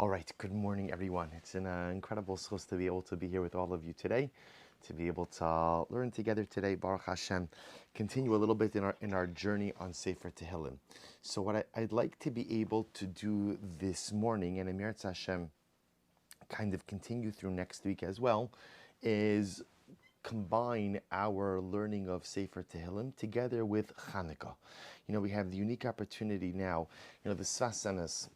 All right, good morning, everyone. It's an incredible source to be able to be here with all of you today, to be able to learn together today, Baruch Hashem, continue a little bit in our journey on Sefer Tehillim. So what I'd like to be able to do this morning, and Emir Hashem, kind of continue through next week as well, is combine our learning of Sefer Tehillim together with Hanukkah. You know, we have the unique opportunity now. You know, the Svasanas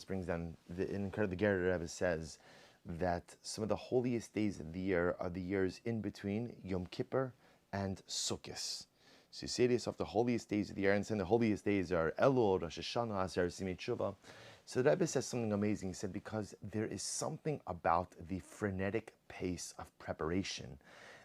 brings down, the Ger Rebbe says that some of the holiest days of the year are the years in between Yom Kippur and Sukkot. So you say this of the holiest days of the year, and saying the holiest days are Elul, Rosh Hashanah, Aser Simei Tshuva. So the Rebbe says something amazing. He said, because there is something about the frenetic pace of preparation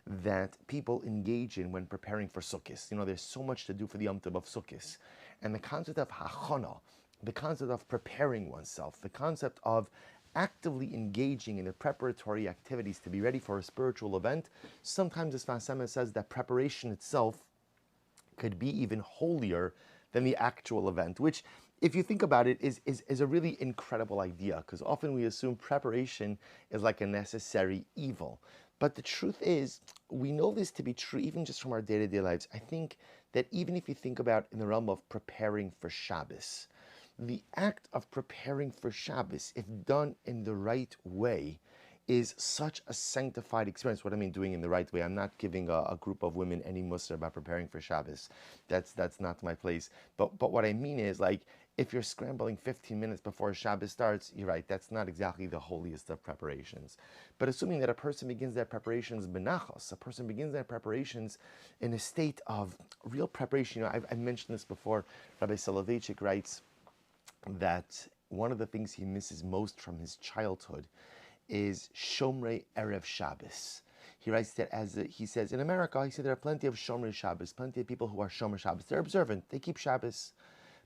that people engage in when preparing for Sukkot. You know, there's so much to do for the Yom Tov of Sukkot. And the concept of hachana, the concept of preparing oneself, the concept of actively engaging in the preparatory activities to be ready for a spiritual event, sometimes as Vasema says, that preparation itself could be even holier than the actual event, which, if you think about it, is a really incredible idea, because often we assume preparation is like a necessary evil. But the truth is, we know this to be true even just from our day-to-day lives. I think that even if you think about in the realm of preparing for Shabbos, the act of preparing for Shabbos, if done in the right way, is such a sanctified experience. What I mean doing in the right way, I'm not giving a group of women any mussar about preparing for Shabbos. That's not my place. But what I mean is, like, if you're scrambling 15 minutes before Shabbos starts, you're right, that's not exactly the holiest of preparations. But assuming that a person begins their preparations benachos, a person begins their preparations in a state of real preparation. You know, I've mentioned this before. Rabbi Soloveitchik writes that one of the things he misses most from his childhood is Shomrei Erev Shabbos. He writes that he says, in America, he said there are plenty of Shomrei Shabbos, plenty of people who are Shomer Shabbos. They're observant, they keep Shabbos.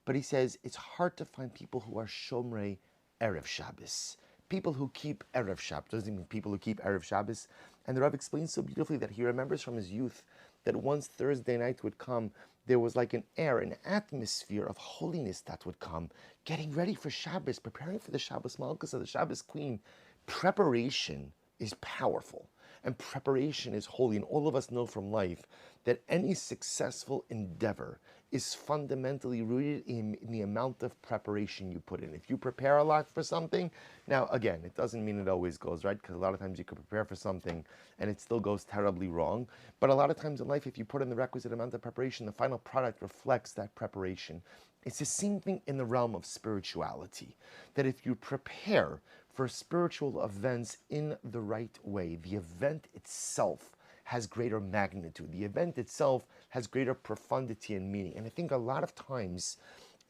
But he says it's hard to find people who are Shomrei Erev Shabbos. People who keep Erev Shabbos, doesn't mean people who keep Erev Shabbos. And the Rav explains so beautifully that he remembers from his youth that once Thursday night would come, there was like an air, an atmosphere of holiness that would come, getting ready for Shabbos, preparing for the Shabbos Malchus of the Shabbos Queen. Preparation is powerful, and preparation is holy. And all of us know from life that any successful endeavor is fundamentally rooted in the amount of preparation you put in. If you prepare a lot for something, now again, it doesn't mean it always goes right, because a lot of times you could prepare for something and it still goes terribly wrong. But a lot of times in life, if you put in the requisite amount of preparation, the final product reflects that preparation. It's the same thing in the realm of spirituality, that if you prepare for spiritual events in the right way, the event itself has greater magnitude. The event itself has greater profundity and meaning. And I think a lot of times,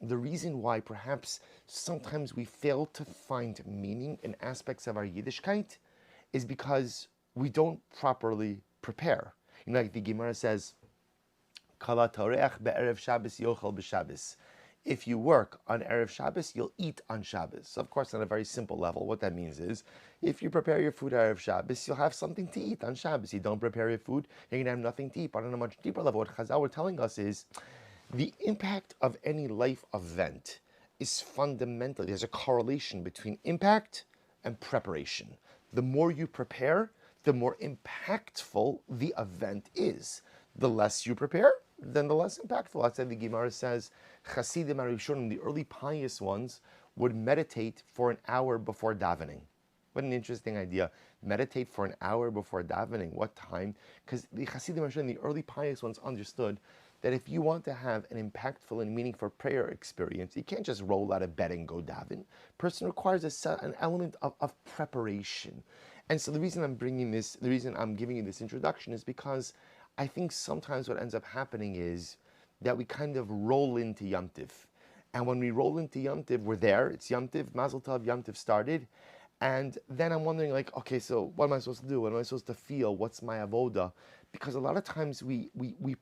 the reason why perhaps sometimes we fail to find meaning in aspects of our Yiddishkeit is because we don't properly prepare. You know, like the Gemara says, Kala toreach be'erev Shabbos yochel b'Shabbos. If you work on Erev Shabbos, you'll eat on Shabbos. So of course, on a very simple level, what that means is, if you prepare your food Erev Shabbos, you'll have something to eat on Shabbos. You don't prepare your food, you're going to have nothing to eat. But on a much deeper level, what Chazal were telling us is, the impact of any life event is fundamental. There's a correlation between impact and preparation. The more you prepare, the more impactful the event is. The less you prepare, then the less impactful. Outside the Gemara says, Chasidim Arishonim, the early pious ones, would meditate for an hour before davening. What an interesting idea. Meditate for an hour before davening. What time? Because the Chasidim Arishonim, the early pious ones, understood that if you want to have an impactful and meaningful prayer experience, you can't just roll out of bed and go daven. Person requires an element of preparation. And so the reason I'm giving you this introduction is because I think sometimes what ends up happening is that we kind of roll into Yom Tiv. And when we roll into Yom Tiv, we're there, it's Yom Tiv, Mazel Tov, Yom Tiv started. And then I'm wondering, like, okay, so what am I supposed to do? What am I supposed to feel? What's my avoda? Because a lot of times we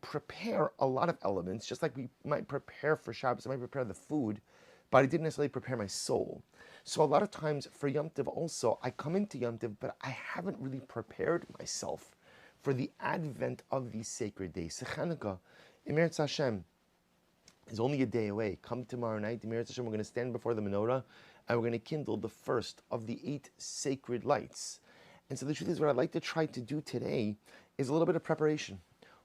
prepare a lot of elements, just like we might prepare for Shabbos, I might prepare the food, but I didn't necessarily prepare my soul. So a lot of times for Yom Tiv also, I come into Yom Tiv, but I haven't really prepared myself for the advent of these sacred days. Chanukah, Emir Hashem, is only a day away. Come tomorrow night, Emir Hashem, we're going to stand before the menorah, and we're going to kindle the first of the 8 sacred lights. And so the truth is, what I'd like to try to do today is a little bit of preparation.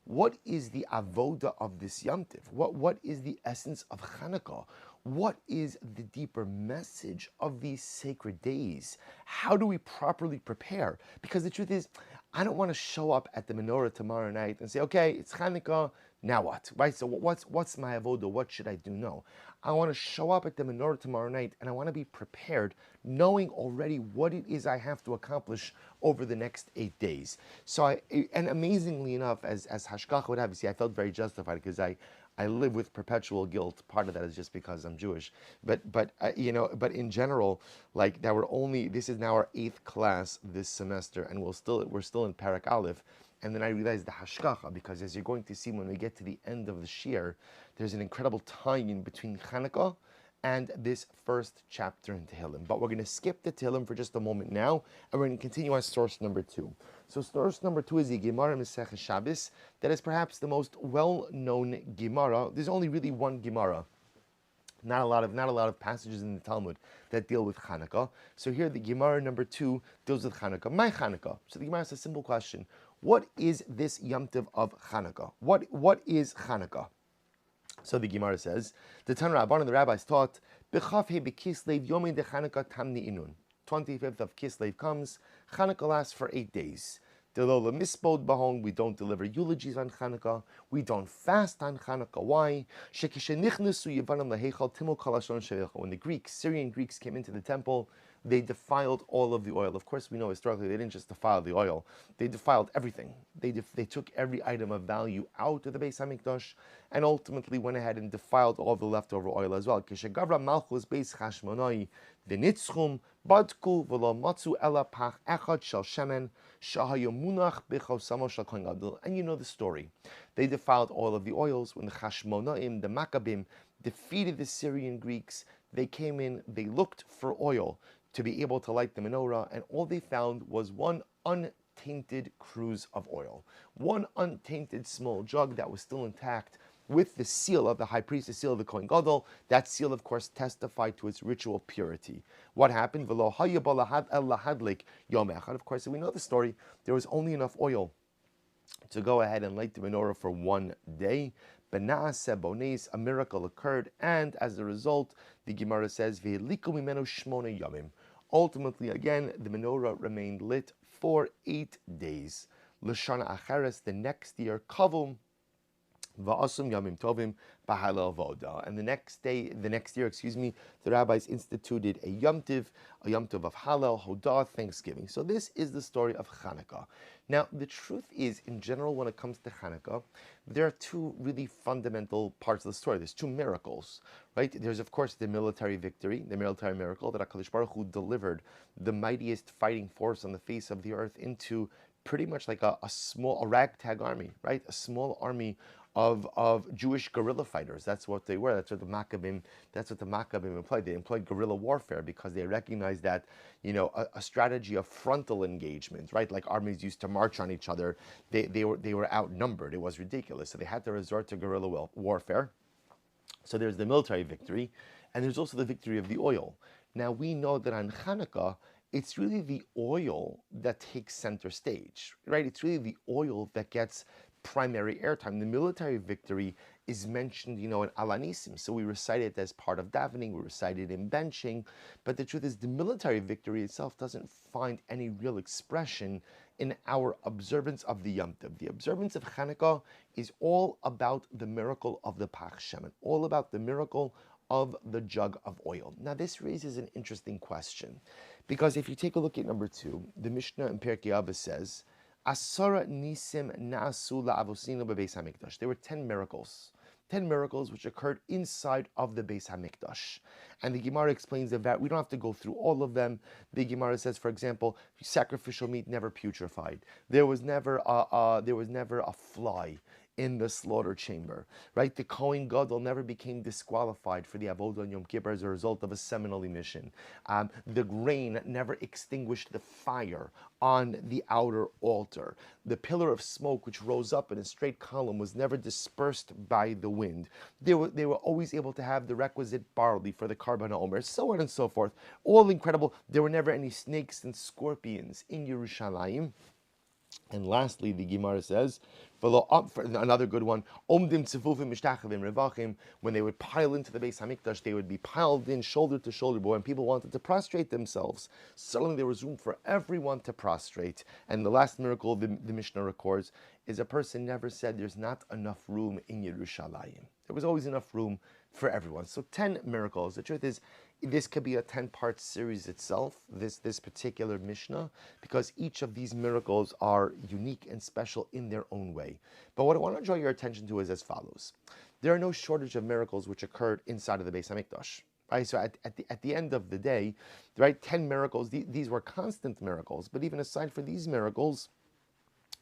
What is the avoda of this Yom Tiv? What is the essence of Hanukkah? What is the deeper message of these sacred days? How do we properly prepare? Because the truth is, I don't want to show up at the menorah tomorrow night and say, okay, it's Hanukkah, now what? Right? So what's my avoda? What should I do? No. I want to show up at the menorah tomorrow night and I want to be prepared, knowing already what it is I have to accomplish over the next 8 days. So and amazingly enough, as Hashgacha would have you see, I felt very justified because I live with perpetual guilt. Part of that is just because I'm Jewish, but in general, like this is now our 8th class this semester, and we're still in Parak Aleph. And then I realized the hashgacha, because as you're going to see when we get to the end of the shiur, there's an incredible tie-in between Chanukah and this first chapter in Tehillim. But we're going to skip the Tehillim for just a moment now, and we're going to continue on source number 2. So source number 2 is the Gemara Masechah Shabbos. That is perhaps the most well-known Gemara. There's only really one Gemara. Not a lot of passages in the Talmud that deal with Chanukah. So here the Gemara number 2 deals with Chanukah. My Chanukah. So the Gemara asks a simple question. What is this Yom Tov of Chanukah? What is Chanukah? So the Gemara says, the Tanra Rabban and the rabbis taught, B'chaf he b'Kislev Yomi de Chanukah Tamni Inun. 25th of Kislev comes, Chanukah lasts for 8 days. Delola mispod bahon, we don't deliver eulogies on Chanukah. We don't fast on Chanukah. Why? When the Syrian Greeks came into the temple, they defiled all of the oil. Of course, we know historically they didn't just defile the oil; they defiled everything. They took every item of value out of the Beis Hamikdash, and ultimately went ahead and defiled all the leftover oil as well. Kishagavra malchus beis Chashmonai v'nitzchum badku v'lo matzu ela pach echad shel shemen shahayu munach b'chosamo shel kohen gadol. And you know the story. They defiled all of the oils when the Chashmonaim, the Maccabim, defeated the Syrian Greeks. They came in. They looked for oil to be able to light the menorah, and all they found was one untainted cruse of oil, one untainted small jug that was still intact with the seal of the high priest, the seal of the Kohen Gadol. That seal, of course, testified to its ritual purity. What happened? Of course, we know the story. There was only enough oil to go ahead and light the menorah for 1 day. A miracle occurred, and as a result, the Gemara says, ultimately, again, the menorah remained lit for 8 days. L'shana acheres, the next year, kavum va'asum yamim tovim b'halal voda. And the next year, the rabbis instituted a Yom Tov of halal, hodah, thanksgiving. So this is the story of Chanukah. Now, the truth is, in general, when it comes to Chanukah, there are 2 really fundamental parts of the story. There's 2 miracles, right? There's, of course, the military victory, the military miracle that HaKadosh Baruch Hu delivered the mightiest fighting force on the face of the earth into pretty much like a ragtag army, right? A small army of Jewish guerrilla fighters. That's what they were. That's what the Maccabim employed. They employed guerrilla warfare because they recognized that, a strategy of frontal engagement, right? Like armies used to march on each other. They were outnumbered. It was ridiculous. So they had to resort to guerrilla warfare. So there's the military victory, and there's also the victory of the oil. Now we know that on Chanukah, it's really the oil that takes center stage, right? It's really the oil that gets primary airtime. The military victory is mentioned, in Alanisim. So we recite it as part of davening, we recite it in benching. But the truth is, the military victory itself doesn't find any real expression in our observance of the Yom Tov. The observance of Chanukah is all about the miracle of the Pach Shemen, all about the miracle of the jug of oil. Now, this raises an interesting question, because if you take a look at number 2, the Mishnah in Pirkei Avos says, Asara nisim na'asu la'avosinu bebeis hamikdash. There were 10 miracles which occurred inside of the Beis Hamikdash. And the Gemara explains that we don't have to go through all of them. The Gemara says, for example, sacrificial meat never putrefied. There was never a fly in the slaughter chamber, right? The Kohen Gadol never became disqualified for the Avodah on Yom Kippur as a result of a seminal emission. The grain never extinguished the fire on the outer altar. The pillar of smoke, which rose up in a straight column, was never dispersed by the wind. They were always able to have the requisite barley for the Karban Omer, so on and so forth. All incredible. There were never any snakes and scorpions in Yerushalayim. And lastly, the Gemara says, another good one, when they would pile into the Beis Hamikdash, they would be piled in shoulder to shoulder. But when people wanted to prostrate themselves, suddenly there was room for everyone to prostrate. And the last miracle the Mishnah records is a person never said there's not enough room in Yerushalayim. There was always enough room for everyone. So 10 miracles. The truth is, this could be a 10-part series itself, this particular Mishnah, because each of these miracles are unique and special in their own way. But what I want to draw your attention to is as follows. There are no shortage of miracles which occurred inside of the Beis Hamikdash. Right? So at the end of the day, right, 10 miracles, these were constant miracles, but even aside from these miracles,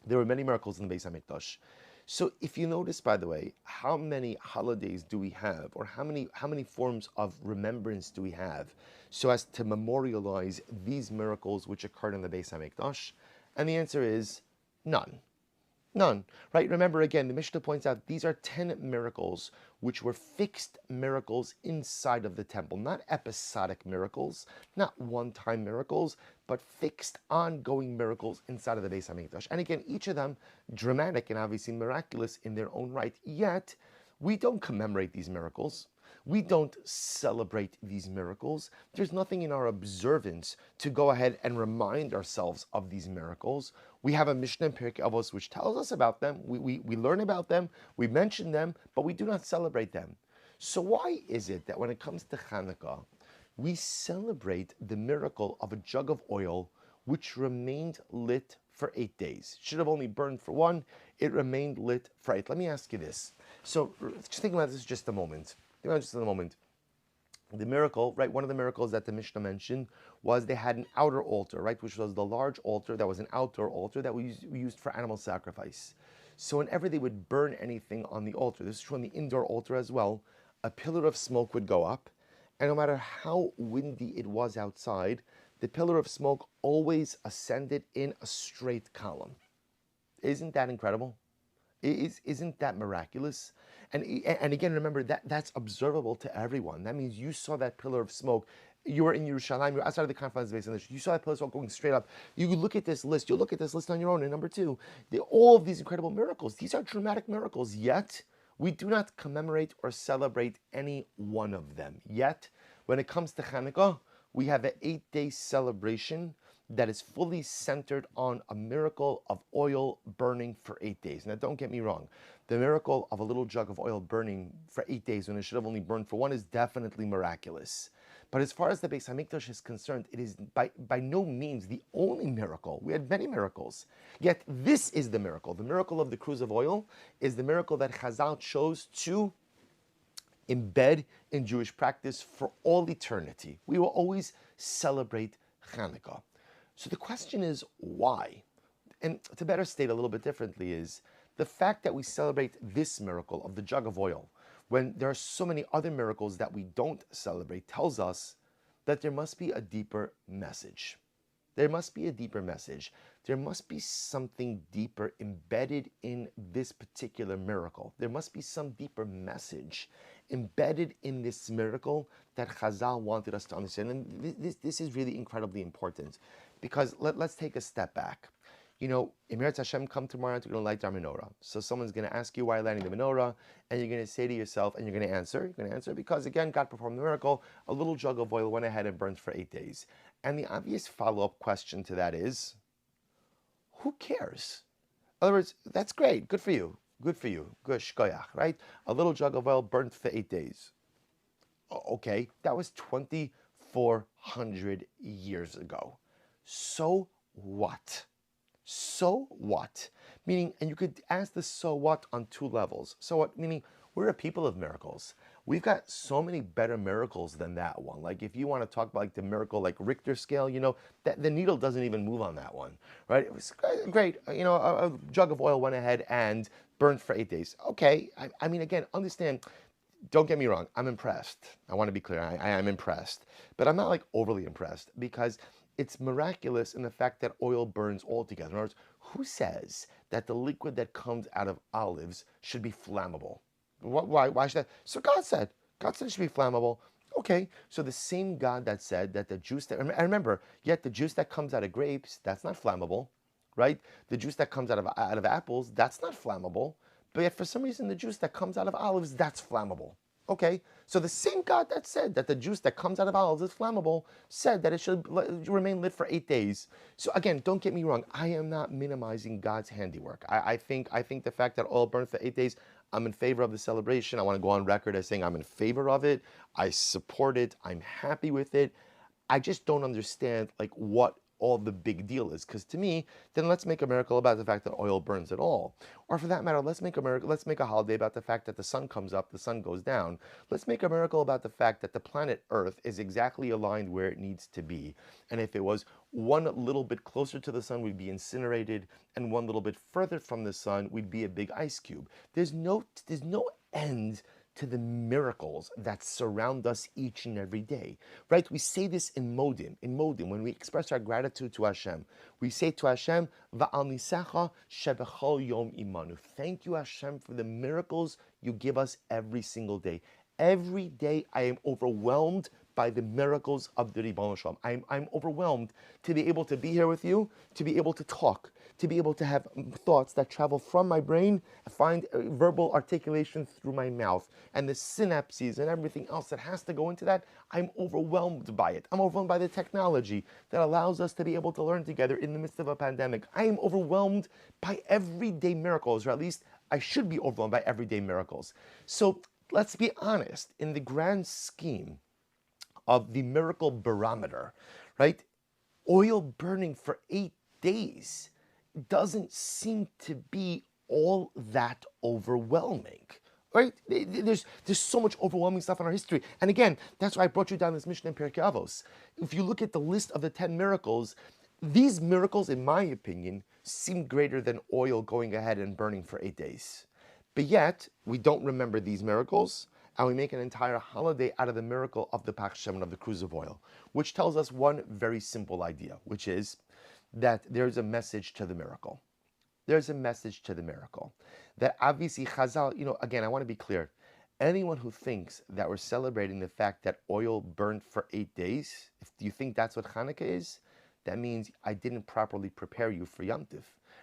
there were many miracles in the Beis Hamikdash. So if you notice, by the way, how many holidays do we have, or how many forms of remembrance do we have so as to memorialize these miracles which occurred in the Beis Hamikdash? And the answer is none. None, right? Remember again, the Mishnah points out these are 10 miracles which were fixed miracles inside of the temple, not episodic miracles, not one-time miracles, but fixed, ongoing miracles inside of the Beis Hamikdash. And again, each of them dramatic and obviously miraculous in their own right. Yet, we don't commemorate these miracles. We don't celebrate these miracles. There's nothing in our observance to go ahead and remind ourselves of these miracles. We have a Mishnah in Pirkei Avos which tells us about them. We learn about them, we mention them, but we do not celebrate them. So why is it that when it comes to Hanukkah, we celebrate the miracle of a jug of oil which remained lit for 8 days? Should have only burned for one, it remained lit for 8. Let me ask you this. So just think about this just a moment. The miracle, right? One of the miracles that the Mishnah mentioned was they had an outer altar, right? Which was the large altar that was an outdoor altar that we used for animal sacrifice. So whenever they would burn anything on the altar, this is true on the indoor altar as well, a pillar of smoke would go up, and no matter how windy it was outside, the pillar of smoke always ascended in a straight column. Isn't that incredible? Isn't that miraculous? And again, remember that's observable to everyone. That means you saw that pillar of smoke. You were in Yerushalayim, you're outside of the confines of the Beis Hamikdash. You saw that pillar of smoke going straight up. You look at this list. You'll look at this list on your own. And number two, all of these incredible miracles. These are dramatic miracles. Yet we do not commemorate or celebrate any one of them. Yet, when it comes to Hanukkah, we have an 8-day celebration that is fully centered on a miracle of oil burning for 8 days. Now, don't get me wrong. The miracle of a little jug of oil burning for 8 days when it should have only burned for one is definitely miraculous. But as far as the Beis Hamikdash is concerned, it is by no means the only miracle. We had many miracles. Yet this is the miracle. The miracle of the cruse of oil is the miracle that Chazal chose to embed in Jewish practice for all eternity. We will always celebrate Hanukkah. So the question is, why? And to better state a little bit differently is, the fact that we celebrate this miracle of the jug of oil, when there are so many other miracles that we don't celebrate, tells us that there must be a deeper message. There must be a deeper message. There must be something deeper embedded in this particular miracle. There must be some deeper message embedded in this miracle that Chazal wanted us to understand. And this is really incredibly important, because let's take a step back. You know, Emir Hashem, come tomorrow, we're going to light our menorah. So someone's going to ask you why you're lighting the menorah, and you're going to say to yourself, and you're going to answer because, again, God performed the miracle. A little jug of oil went ahead and burned for 8 days. And the obvious follow-up question to that is, who cares? In other words, that's great. Good for you. Good shkoyach, right? A little jug of oil burned for 8 days. Okay, that was 2,400 years ago. So what? So what? Meaning, and you could ask the so what on two levels. So what? Meaning, we're a people of miracles. We've got so many better miracles than that one. Like if you want to talk about like the miracle, like Richter scale, that the needle doesn't even move on that one, right? It was great. A jug of oil went ahead and burned for 8 days. Okay, I mean, again, understand. Don't get me wrong. I'm impressed. I want to be clear. I am impressed, but I'm not like overly impressed because it's miraculous in the fact that oil burns altogether. In other words, who says that the liquid that comes out of olives should be flammable? Why should that? So God said. God said it should be flammable. Okay, so the same God that said that the juice that, and remember, yet the juice that comes out of grapes, that's not flammable, right? The juice that comes out of apples, that's not flammable. But yet for some reason, the juice that comes out of olives, that's flammable. Okay, so the same God that said that the juice that comes out of olives is flammable said that it should remain lit for 8 days. So again, don't get me wrong. I am not minimizing God's handiwork. I think the fact that oil burned for 8 days, I'm in favor of the celebration. I want to go on record as saying I'm in favor of it. I support it. I'm happy with it. I just don't understand like what all the big deal is. Because to me, then let's make a miracle about the fact that oil burns at all. Or for that matter, let's make a holiday about the fact that the sun comes up, the sun goes down. Let's make a miracle about the fact that the planet Earth is exactly aligned where it needs to be. And if it was one little bit closer to the sun, we'd be incinerated, and one little bit further from the sun, we'd be a big ice cube. There's no end to the miracles that surround us each and every day, right? We say this in Modim, when we express our gratitude to Hashem. We say to Hashem, Va'al nisecha shebechol yom imanu. Thank you, Hashem, for the miracles you give us every single day. Every day I am overwhelmed by the miracles of the Ribbon Shalom. I'm overwhelmed to be able to be here with you, to be able to talk, to be able to have thoughts that travel from my brain, find verbal articulation through my mouth, and the synapses and everything else that has to go into that. I'm overwhelmed by it. I'm overwhelmed by the technology that allows us to be able to learn together in the midst of a pandemic. I am overwhelmed by everyday miracles, or at least I should be overwhelmed by everyday miracles. So let's be honest, in the grand scheme of the miracle barometer, right? Oil burning for 8 days doesn't seem to be all that overwhelming, right? There's so much overwhelming stuff in our history. And again, that's why I brought you down this mission in Pirkei Avos. If you look at the list of the 10 miracles, these miracles, in my opinion, seem greater than oil going ahead and burning for 8 days. But yet, we don't remember these miracles, and we make an entire holiday out of the miracle of the Pach Shemen, of the cruse of oil, which tells us one very simple idea, which is that there's a message to the miracle. There's a message to the miracle. That obviously Chazal, again, I want to be clear. Anyone who thinks that we're celebrating the fact that oil burned for 8 days, if you think that's what Hanukkah is, that means I didn't properly prepare you for Yom Tov.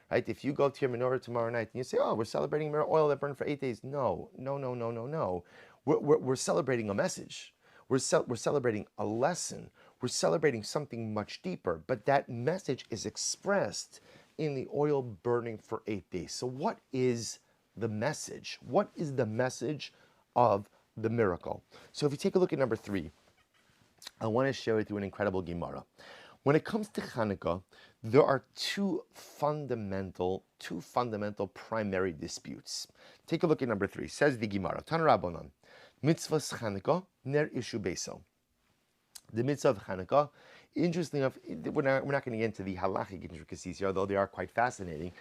Right? If you go to your menorah tomorrow night and you say, oh, we're celebrating oil that burned for 8 days. No. We're celebrating a message. We're celebrating a lesson. We're celebrating something much deeper. But that message is expressed in the oil burning for 8 days. So what is the message? What is the message of the miracle? So if you take a look at number 3, I want to share with you an incredible Gemara. When it comes to Hanukkah, there are two fundamental primary disputes. Take a look at number 3. Says the Gemara, Tan Rabbanan, Mitzvahs Hanukkah, Ner Ishu Beiso. The Mitzvah of Hanukkah, interestingly enough, we're not going to get into the halachic intricacies here, although they are quite fascinating.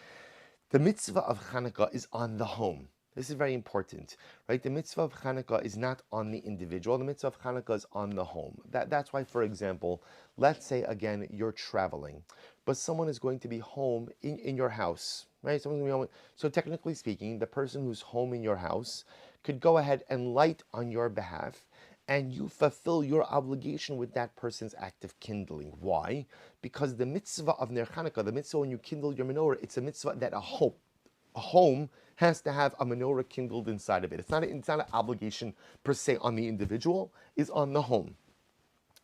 The Mitzvah of Hanukkah is on the home. This is very important, right? The Mitzvah of Hanukkah is not on the individual. The Mitzvah of Hanukkah is on the home. That's why, for example, let's say, again, you're traveling, but someone is going to be home in your house, right? Someone's going to be home. So technically speaking, the person who's home in your house could go ahead and light on your behalf, and you fulfill your obligation with that person's act of kindling. Why? Because the Mitzvah of Nirkhanika, the Mitzvah when you kindle your menorah, it's a Mitzvah that a home has to have a menorah kindled inside of it. It's not an obligation per se on the individual, it's on the home.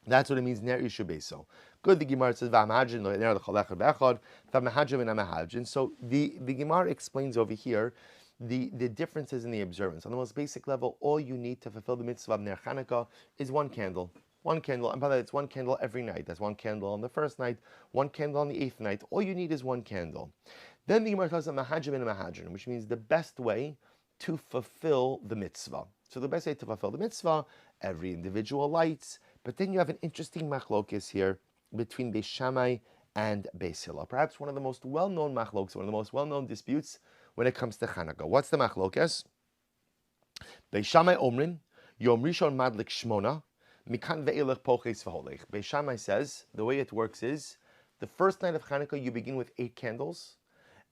That's what it means, Ner Ishu Beiso. Good, the Gemara says, and so the Gemara explains over here the differences in the observance. On the most basic level, all you need to fulfill the Mitzvah of Ner Hanukkah is one candle. One candle, and by the way, it's one candle every night. That's one candle on the first night, one candle on the 8th night. All you need is one candle. Then the Gemara tells us mahajim and mahajin, which means the best way to fulfill the mitzvah. So the best way to fulfill the mitzvah, every individual lights, but then you have an interesting machlokes here between Beis Shammai and Beis Hillel. Perhaps one of the most well-known machlokes, one of the most well-known disputes when it comes to Hanukkah. What's the machlokes? Beis Shammai omrin, Yom Rishon madlik shmona, mikan ve'elech poches v'holech. Beis Shammai says, the way it works is, the first night of Hanukkah you begin with 8 candles,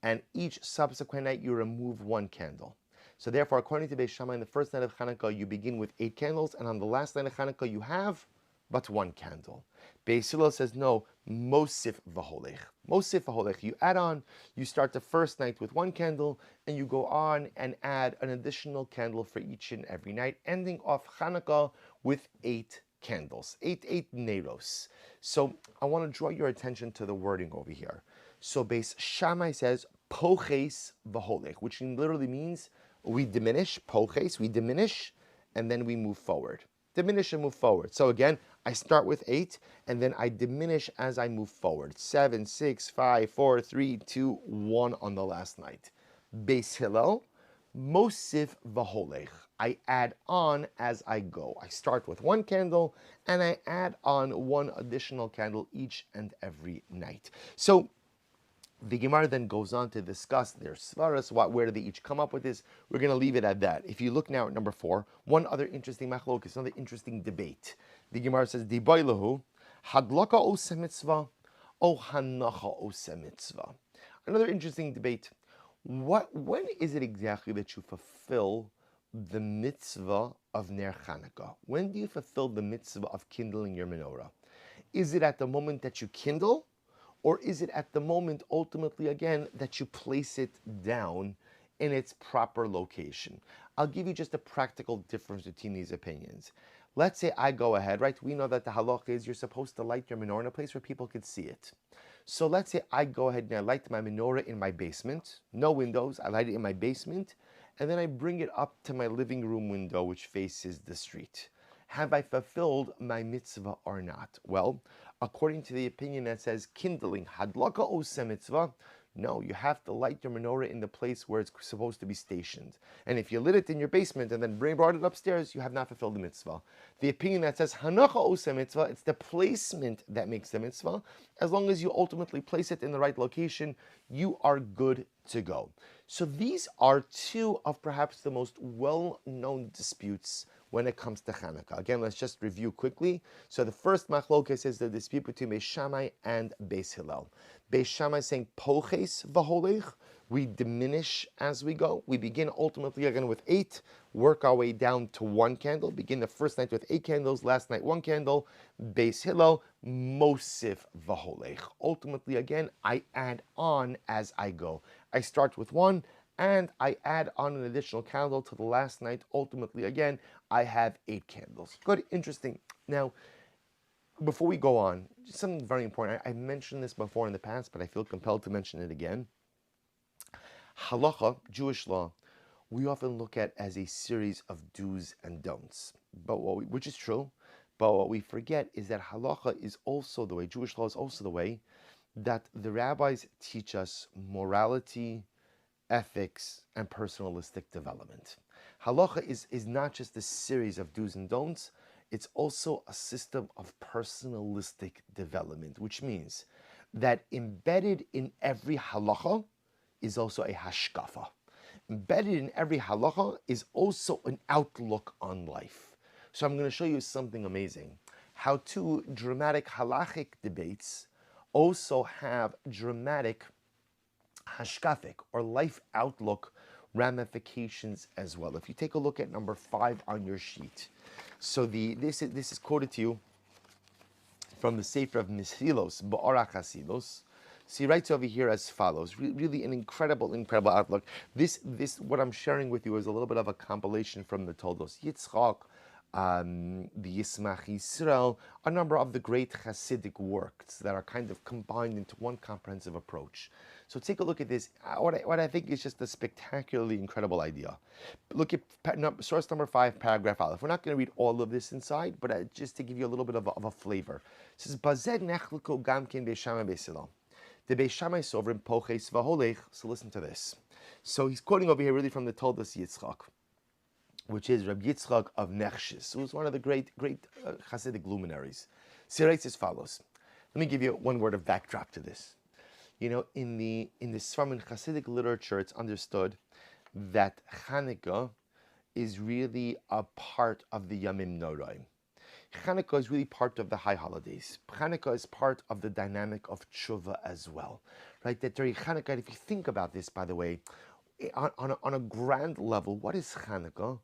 and each subsequent night you remove 1 candle. So therefore, according to Beis Shammai, on the first night of Hanukkah you begin with 8 candles, and on the last night of Hanukkah you have but 1 candle. Beis Hillel says no, mosif v'holech. Mosif v'holech. You add on, you start the first night with 1 candle, and you go on and add an additional candle for each and every night, ending off Hanukkah with 8 candles, 8 neros. So I want to draw your attention to the wording over here. So Beis Shammai says poches v'holech, which literally means we diminish, poches, we diminish, and then we move forward. Diminish and move forward. So again, I start with 8, and then I diminish as I move forward. 7, 6, 5, 4, 3, 2, 1 on the last night. Beis Hillel, mosif v'holech. I add on as I go. I start with 1 candle, and I add on 1 additional candle each and every night. So the Gemara then goes on to discuss their svaras, where do they each come up with this. We're going to leave it at that. If you look now at number 4, one other interesting machlokes, another interesting debate. The Gemara says, Diboilahu, hadlaka ose mitzvah, o hanacha ose mitzvah. Another interesting debate. When is it exactly that you fulfill the mitzvah of Nirkhanika? When do you fulfill the mitzvah of kindling your menorah? Is it at the moment that you kindle? Or is it at the moment, ultimately, again, that you place it down in its proper location? I'll give you just a practical difference between these opinions. Let's say I go ahead, right? We know that the halacha is you're supposed to light your menorah in a place where people could see it. So let's say I go ahead and I light my menorah in my basement. No windows, I light it in my basement. And then I bring it up to my living room window, which faces the street. Have I fulfilled my mitzvah or not? Well, according to the opinion that says kindling, hadlaka ose mitzvah, no, you have to light your menorah in the place where it's supposed to be stationed. And if you lit it in your basement and then brought it upstairs, you have not fulfilled the mitzvah. The opinion that says hanacha ose mitzvah, it's the placement that makes the mitzvah. As long as you ultimately place it in the right location, you are good to go. So these are 2 of perhaps the most well-known disputes when it comes to Hanukkah. Again, let's just review quickly. So the first machlokes is the dispute between Beis Shammai and Beis Hillel. Beis Shammai saying poches v'holech, we diminish as we go. We begin ultimately again with 8, work our way down to 1 candle. Begin the first night with 8 candles, last night 1 candle. Beis Hillel, mosif v'holech. Ultimately again, I add on as I go. I start with 1, and I add on an additional candle to the last night. Ultimately, again, I have 8 candles. Good, interesting. Now, before we go on, just something very important. I mentioned this before in the past, but I feel compelled to mention it again. Halacha, Jewish law, we often look at as a series of do's and don'ts, which is true. But what we forget is that halacha is also the way, Jewish law is also the way that the rabbis teach us morality, ethics, and personalistic development. Halacha is not just a series of do's and don'ts, it's also a system of personalistic development, which means that embedded in every halacha is also a hashkafa. Embedded in every halacha is also an outlook on life. So I'm going to show you something amazing. How 2 dramatic halachic debates also have dramatic hashkafic or life outlook ramifications as well. If you take a look at number 5 on your sheet, so this is quoted to you from the Sefer of Mesilos, Ba'orach Hasilos. So he writes over here as follows. Really an incredible outlook. This what I'm sharing with you is a little bit of a compilation from the Toldos Yitzchak, the Yismach Yisrael, a number of the great Hasidic works that are kind of combined into one comprehensive approach. So take a look at this. What I think is just a spectacularly incredible idea. Look at source number 5, paragraph Aleph. We're not going to read all of this inside, but just to give you a little bit of a flavor. It says, Bazed nechliko gamkin Beis Shammai Beis Hillel. The Beis Shammai sovereign poches v'holech. So listen to this. So he's quoting over here really from the Toldos Yitzchak. which is Rabbi Yitzchak of Nechshis, who was one of the great Hasidic luminaries. So he writes as follows. Let me give you one word of backdrop to this. You know, in the Sfarim in Hasidic literature, it's understood that Hanukkah is really a part of the Yamim Noraim. Chanukah is really part of the high holidays. Chanukah is part of the dynamic of tshuva as well, right? That during Chanukah, if you think about this, by the way, on a grand level, what is Chanukah?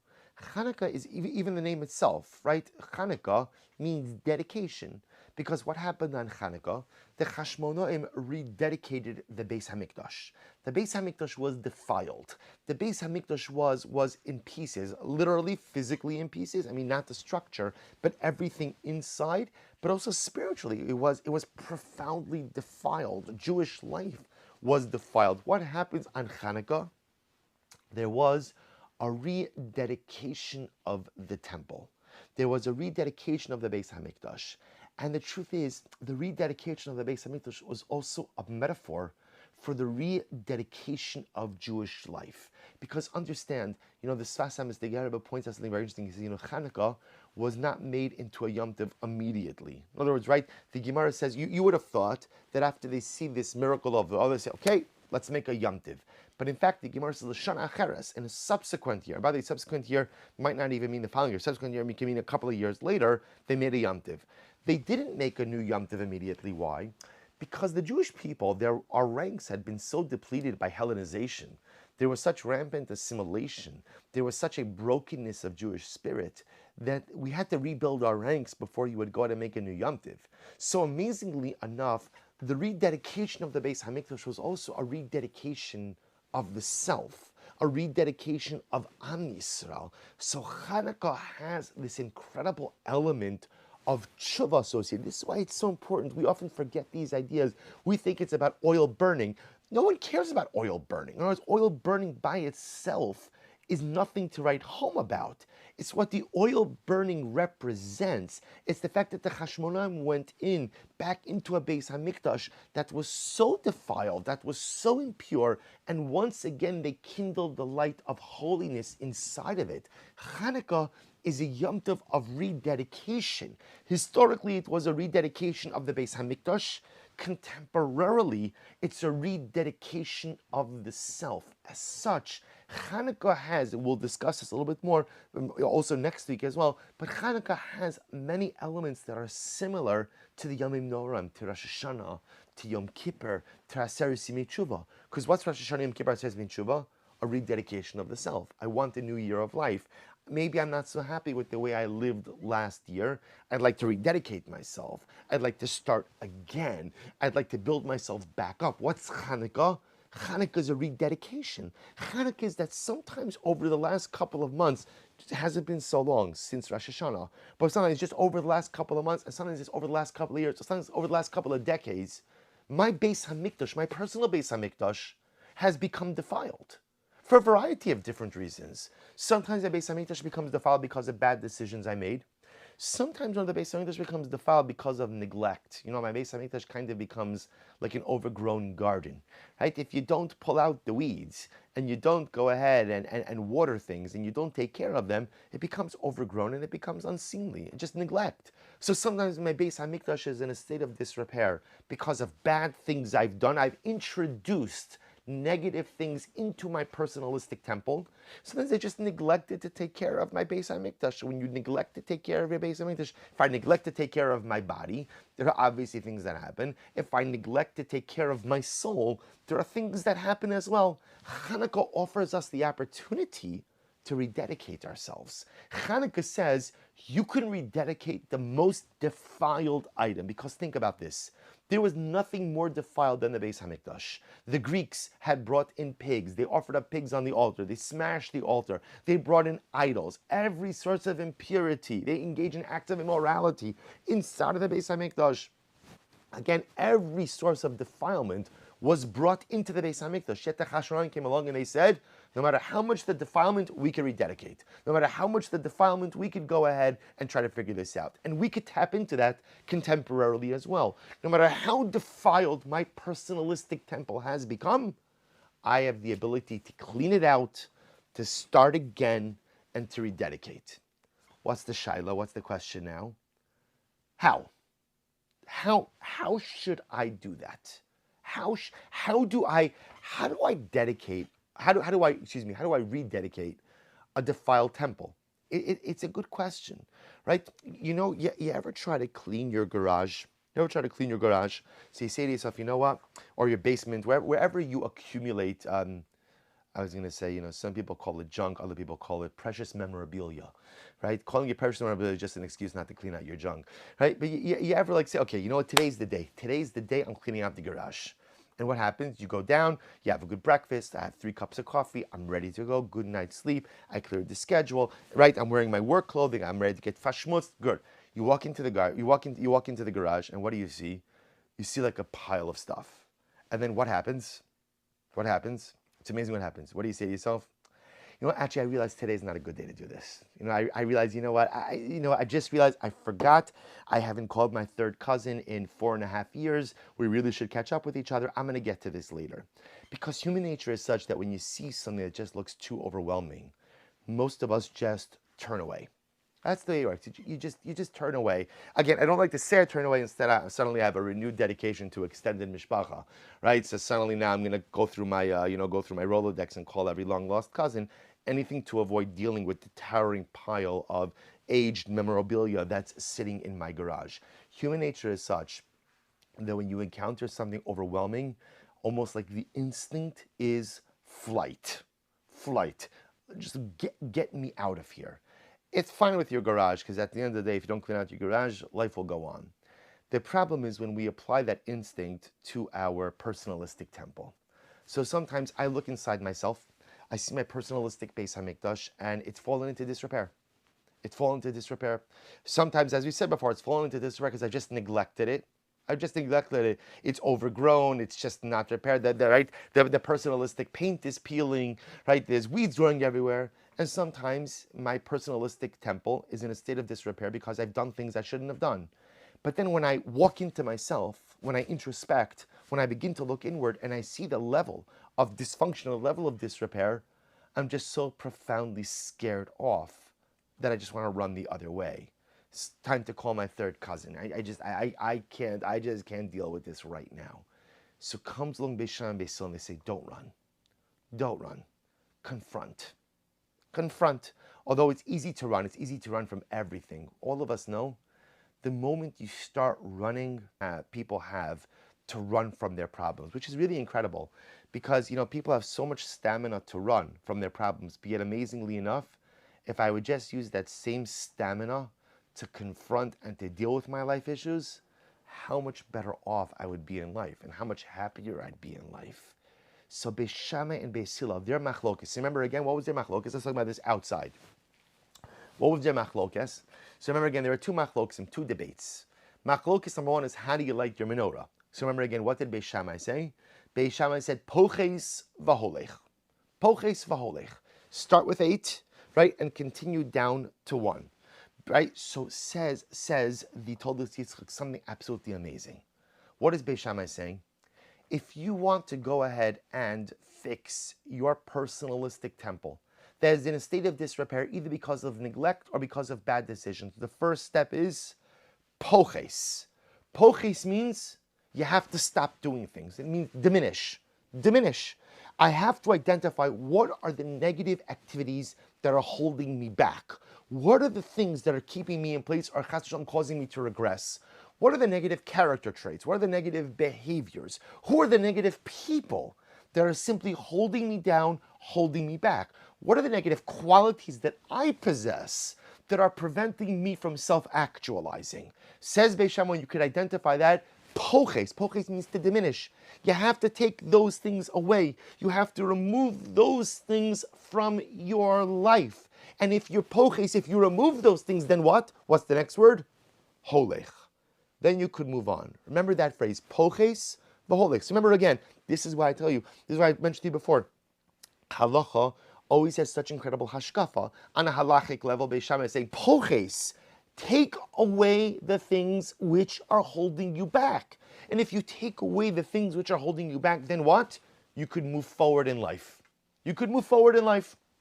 Chanukah is even the name itself, right? Chanukah means dedication, because what happened on Chanukah? The Chashmonaim rededicated the Beis Hamikdash. The Beis Hamikdash was defiled. The Beis Hamikdash was in pieces, literally, physically in pieces. I mean, not the structure, but everything inside, but also spiritually. It was profoundly defiled. Jewish life was defiled. What happens on Chanukah? There was a rededication of the temple. There was a rededication of the Beis Hamikdash. And the truth is, the rededication of the Beis Hamikdash was also a metaphor for the rededication of Jewish life. Because understand, the Sfas Emes, the Rebbe points out something very interesting. He says, Chanukah was not made into a Yom Tov immediately. In other words, right, the Gemara says, you would have thought that after they see this miracle of the others, say, okay, let's make a Yom Tov. But in fact, the Gemara says, L'shana Acheres, in a subsequent year, by the way, subsequent year might not even mean the following year, subsequent year can mean a couple of years later, they made a Yom Tov. They didn't make a new Yom Tov immediately. Why? Because the Jewish people, our ranks had been so depleted by Hellenization. There was such rampant assimilation. There was such a brokenness of Jewish spirit that we had to rebuild our ranks before you would go out and make a new Yom Tov. So amazingly enough, the rededication of the Beis Hamikdash was also a rededication of the self, a rededication of Am Yisrael. So Hanukkah has this incredible element of tshuva associated. This is why it's so important. We often forget these ideas. We think it's about oil burning. No one cares about oil burning. In other words, oil burning by itself is nothing to write home about. It's what the oil burning represents. It's the fact that the Chashmonaim went back into a Beis Hamikdash that was so defiled, that was so impure, and once again they kindled the light of holiness inside of it. Hanukkah is a Yom Tov of rededication. Historically, it was a rededication of the Beis Hamikdash. Contemporarily, it's a rededication of the self. As such, Hanukkah has, we'll discuss this a little bit more, also next week as well, but Hanukkah has many elements that are similar to the Yomim Noram, to Rosh Hashanah, to Yom Kippur, to Aseret Yimei Tshuva. Because what's Rosh Hashanah, Yom Kippur, Aseret Yimei Tshuva? A rededication of the self. I want a new year of life. Maybe I'm not so happy with the way I lived last year. I'd like to rededicate myself. I'd like to start again. I'd like to build myself back up. What's Hanukkah? Hanukkah is a rededication. Hanukkah is that sometimes over the last couple of months, it hasn't been so long since Rosh Hashanah, but sometimes just over the last couple of months, and sometimes it's over the last couple of years, sometimes over the last couple of decades, my Beis Hamikdash, my personal Beis Hamikdash, has become defiled. For a variety of different reasons. Sometimes the Beis Hamikdash becomes defiled because of bad decisions I made. Sometimes when the Beis Hamikdash becomes defiled because of neglect. My Beis Hamikdash kind of becomes like an overgrown garden, right? If you don't pull out the weeds and you don't go ahead and water things and you don't take care of them, it becomes overgrown and it becomes unseemly, just neglect. So sometimes my Beis Hamikdash is in a state of disrepair because of bad things I've done. I've introduced negative things into my personalistic temple. Sometimes I just neglected to take care of my Beis Hamikdash. When you neglect to take care of your Beis Hamikdash, if I neglect to take care of my body, there are obviously things that happen. If I neglect to take care of my soul, there are things that happen as well. Hanukkah offers us the opportunity to rededicate ourselves. Hanukkah says you can rededicate the most defiled item, because think about this. There was nothing more defiled than the Beis Hamikdash. The Greeks had brought in pigs. They offered up pigs on the altar. They smashed the altar. They brought in idols. Every source of impurity. They engaged in acts of immorality inside of the Beis Hamikdash. Again, every source of defilement was brought into the Beis Hamikdash. Yet the Chashmonaim came along and they said, no matter how much the defilement, we can rededicate. No matter how much the defilement, we could go ahead and try to figure this out. And we could tap into that contemporarily as well. No matter how defiled my personalistic temple has become, I have the ability to clean it out, to start again, and to rededicate. What's the shaila? What's the question now? How? How should I do that? How do I dedicate? How do I rededicate a defiled temple? It's a good question, right? You ever try to clean your garage? You ever try to clean your garage? So you say to yourself, you know what? Or your basement, wherever you accumulate. I was going to say, some people call it junk, other people call it precious memorabilia, right? Calling it precious memorabilia is just an excuse not to clean out your junk, right? But you ever say, okay, you know what? Today's the day. Today's the day I'm cleaning out the garage. And what happens? You go down, you have a good breakfast, I have 3 cups of coffee, I'm ready to go, good night's sleep, I cleared the schedule, right? I'm wearing my work clothing, I'm ready to get fashmutz, good. You walk into the garage, and what do you see? You see like a pile of stuff. And then what happens? It's amazing what happens. What do you say to yourself? Actually, I realized today's not a good day to do this. I realized, I just realized I forgot. I haven't called my third cousin in 4.5 years. We really should catch up with each other. I'm going to get to this later. Because human nature is such that when you see something that just looks too overwhelming, most of us just turn away. That's the way it works. You just turn away. Again, I don't like to say I turn away. Instead, suddenly I have a renewed dedication to extended mishpacha, right? So suddenly now I'm going to go through my Rolodex and call every long lost cousin. Anything to avoid dealing with the towering pile of aged memorabilia that's sitting in my garage. Human nature is such that when you encounter something overwhelming, almost like the instinct is flight. Just get me out of here. It's fine with your garage, because at the end of the day, if you don't clean out your garage, life will go on. The problem is when we apply that instinct to our personalistic temple. So sometimes I look inside myself, I see my personalistic Beis HaMikdash, and it's fallen into disrepair. Sometimes, as we said before, it's fallen into disrepair because I just neglected it. It's overgrown. It's just not repaired. The personalistic paint is peeling. Right? There's weeds growing everywhere. And sometimes my personalistic temple is in a state of disrepair because I've done things I shouldn't have done. But then when I walk into myself, when I introspect, when I begin to look inward and I see the level of dysfunction, the level of disrepair, I'm just so profoundly scared off that I just want to run the other way. It's time to call my third cousin. I just can't deal with this right now. So comes along Beis Shammai and Beis Hillel and they say, don't run. Confront. Although it's easy to run from everything. All of us know the moment you start running, people have to run from their problems, which is really incredible because, people have so much stamina to run from their problems. But yet, amazingly enough, if I would just use that same stamina to confront and to deal with my life issues, how much better off I would be in life and how much happier I'd be in life. So Beis Shammai and Beis Hillel, their machlokas. Remember again, what was their machlokas? Let's talk about this outside. What was their machlokas? So remember again, there are 2 machlokas and 2 debates. Machlokas number 1 is, how do you light your menorah? So remember again, what did Beis Shammai say? Beis Shammai said, poches v'holech. Start with 8, right, and continue down to 1. Right? So says the Toldos Yitzchak something absolutely amazing. What is Beis Shammai saying? If you want to go ahead and fix your personalistic temple that is in a state of disrepair, either because of neglect or because of bad decisions, the first step is poches. Poches means you have to stop doing things. It means diminish. I have to identify what are the negative activities that are holding me back. What are the things that are keeping me in place or causing me to regress? What are the negative character traits? What are the negative behaviors? Who are the negative people that are simply holding me down, holding me back? What are the negative qualities that I possess that are preventing me from self-actualizing? Says Beis Shammai, when you could identify that, poches means to diminish. You have to take those things away. You have to remove those things from your life. And if you remove those things, then what? What's the next word? Holech. Then you could move on. Remember that phrase, poches v'holech. So remember again, this is why I tell you, this is why I mentioned to you before. Halacha always has such incredible hashkafa on a halachic level. Beis Shammai is saying, poches, take away the things which are holding you back. And if you take away the things which are holding you back, then what? You could move forward in life.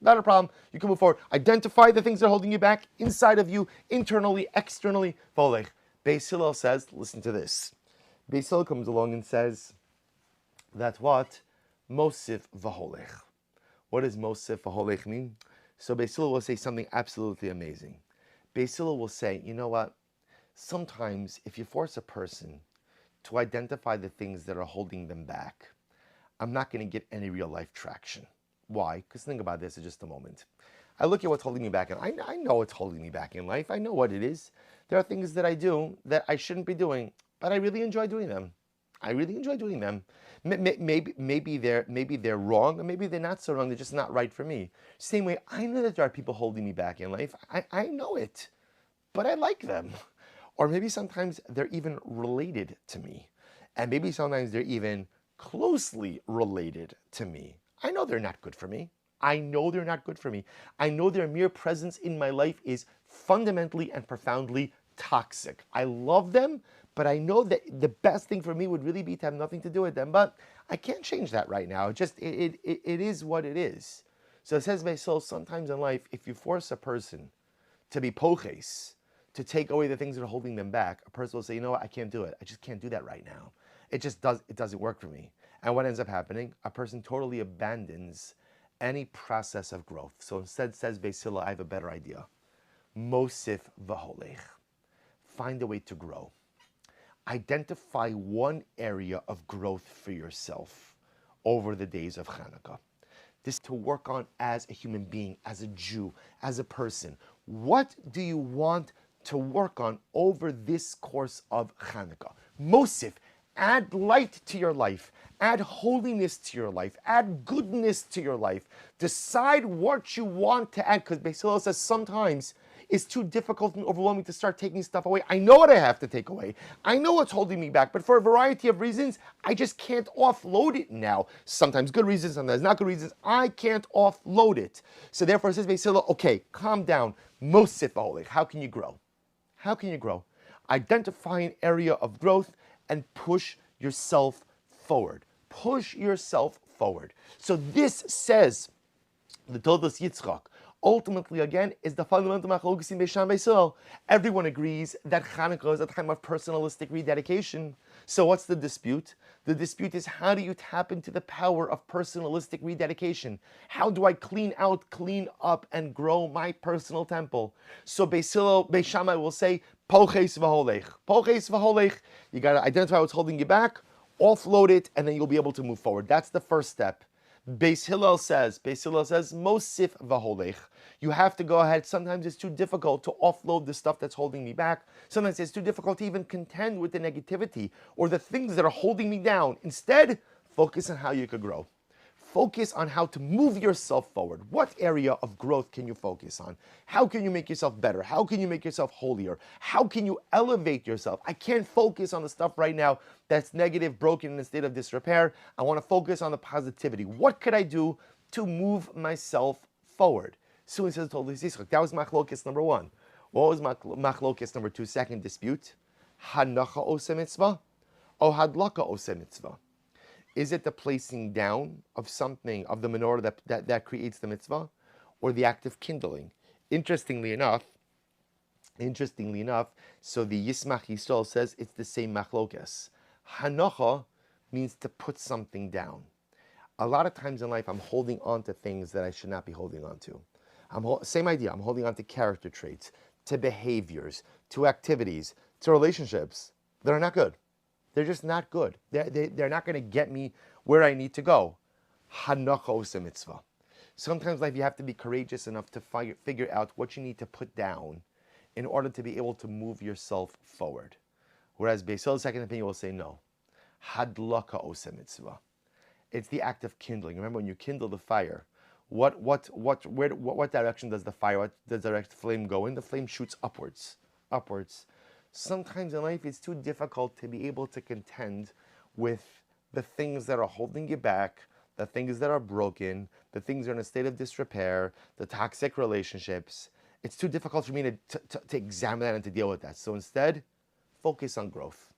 Not a problem. You can move forward. Identify the things that are holding you back inside of you, internally, externally. Volech. Beis Hillel says, listen to this. Beis Hillel comes along and says that what? Mosif v'holech. What does Mosif v'holech mean? So Beis Hillel will say something absolutely amazing. Beis Hillel will say, you know what? Sometimes if you force a person to identify the things that are holding them back, I'm not going to get any real life traction. Why? Because think about this in just a moment. I look at what's holding me back, and I know what's holding me back in life. I know what it is. There are things that I do that I shouldn't be doing, but I really enjoy doing them. I really enjoy doing them. Maybe they're wrong, or maybe they're not so wrong. They're just not right for me. Same way, I know that there are people holding me back in life. I know it, but I like them. Or maybe sometimes they're even related to me, and maybe sometimes they're even closely related to me. I know they're not good for me. I know they're not good for me. I know their mere presence in my life is fundamentally and profoundly toxic. I love them, but I know that the best thing for me would really be to have nothing to do with them. But I can't change that right now. It is what it is. So it says, Beisol, sometimes in life, if you force a person to be poches, to take away the things that are holding them back, a person will say, you know what, I can't do it. I just can't do that right now. It doesn't work for me. And what ends up happening? A person totally abandons any process of growth. So instead says Beis Hillel, I have a better idea. Mosif v'holech. Find a way to grow. Identify one area of growth for yourself over the days of Hanukkah. This to work on as a human being, as a Jew, as a person. What do you want to work on over this course of Hanukkah? Mosif. Add light to your life. Add holiness to your life. Add goodness to your life. Decide what you want to add, because Beis Hillel says sometimes it's too difficult and overwhelming to start taking stuff away. I know what I have to take away. I know what's holding me back, but for a variety of reasons, I just can't offload it now. Sometimes good reasons, sometimes not good reasons. I can't offload it. So therefore, it says Beis Hillel, okay, calm down. Mosif v'holech. How can you grow? How can you grow? Identify an area of growth and push yourself forward. Push yourself forward. So this says, the Todos Yitzchak, ultimately again, is the fundamental machlokes in Beis Hillel. Everyone agrees that Hanukkah is a time of personalistic rededication. So what's the dispute? The dispute is, how do you tap into the power of personalistic rededication? How do I clean out, clean up, and grow my personal temple? So Beis Shammai will say, Poches v'holech. Poches v'holech. You got to identify what's holding you back, offload it, and then you'll be able to move forward. That's the first step. Beis Hillel says, Mosif v'holech. You have to go ahead. Sometimes it's too difficult to offload the stuff that's holding me back. Sometimes it's too difficult to even contend with the negativity or the things that are holding me down. Instead, focus on how you could grow. Focus on how to move yourself forward. What area of growth can you focus on? How can you make yourself better? How can you make yourself holier? How can you elevate yourself? I can't focus on the stuff right now that's negative, broken, in a state of disrepair. I want to focus on the positivity. What could I do to move myself forward? So he says, that was machlokes number one. What was machlokes number two? Second dispute. Hanacha ose mitzvah or hadlaka ose mitzvah? Is it the placing down of something, of the menorah that creates the mitzvah, or the act of kindling? Interestingly enough, so the Yismach Yisrael says it's the same machlokes. Hanacha means to put something down. A lot of times in life, I'm holding on to things that I should not be holding on to. Same idea. I'm holding on to character traits, to behaviors, to activities, to relationships that are not good. They're just not good. They're not going to get me where I need to go. Hanacha ose mitzvah. Sometimes life you have to be courageous enough to figure out what you need to put down in order to be able to move yourself forward. Whereas Beis Hillel's second opinion will say no. Hadlaka ose mitzvah. It's the act of kindling. Remember, when you kindle the fire, what direction does the fire, what does the flame go in? The flame shoots upwards. Sometimes in life it's too difficult to be able to contend with the things that are holding you back, the things that are broken, the things that are in a state of disrepair, the toxic relationships. It's too difficult for me to examine that and to deal with that. So instead, focus on growth.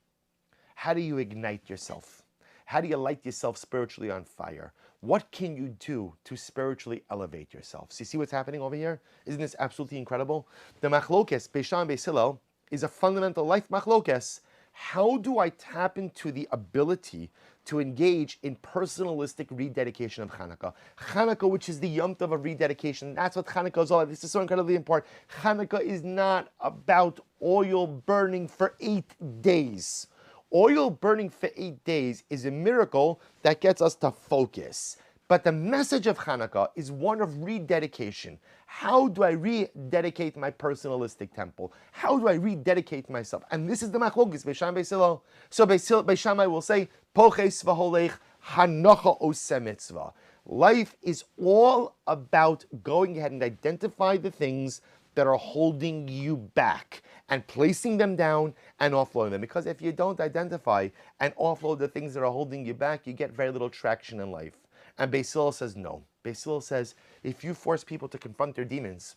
How do you ignite yourself? How do you light yourself spiritually on fire? What can you do to spiritually elevate yourself? So you see what's happening over here? Isn't this absolutely incredible? The machlokes, Beisham Beis Hillel, is a fundamental life machlokes. How do I tap into the ability to engage in personalistic rededication of Hanukkah? Hanukkah, which is the Yom Tov of rededication, that's what Hanukkah is all about. This is so incredibly important. Hanukkah is not about oil burning for 8 days. Oil burning for 8 days is a miracle that gets us to focus. But the message of Hanukkah is one of rededication. How do I rededicate my personalistic temple? How do I rededicate myself? And this is the machlokes, Beisham Beis Hillel. So Beis Shammai will say, Poches v'holech Hanocha oseh mitzvah. Life is all about going ahead and identify the things that are holding you back and placing them down and offloading them. Because if you don't identify and offload the things that are holding you back, you get very little traction in life. And Beis Hillel says no. Beis Hillel says, if you force people to confront their demons,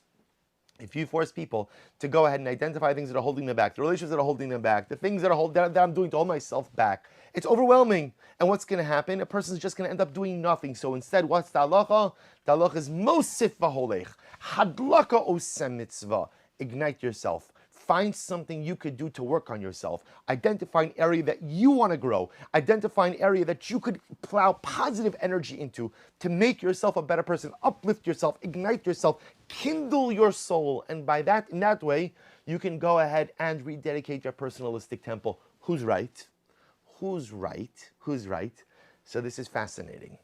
if you force people to go ahead and identify things that are holding them back, the relationships that are holding them back, the things that I'm doing to hold myself back, it's overwhelming. And what's going to happen? A person's just going to end up doing nothing. So instead, what's the halacha? The halacha is mosif v'holech, hadlaka oseh mitzvah. Ignite yourself. Find something you could do to work on yourself. Identify an area that you want to grow. Identify an area that you could plow positive energy into to make yourself a better person. Uplift yourself, ignite yourself, kindle your soul. And by that, in that way, you can go ahead and rededicate your personalistic temple. Who's right? Who's right? Who's right? So this is fascinating.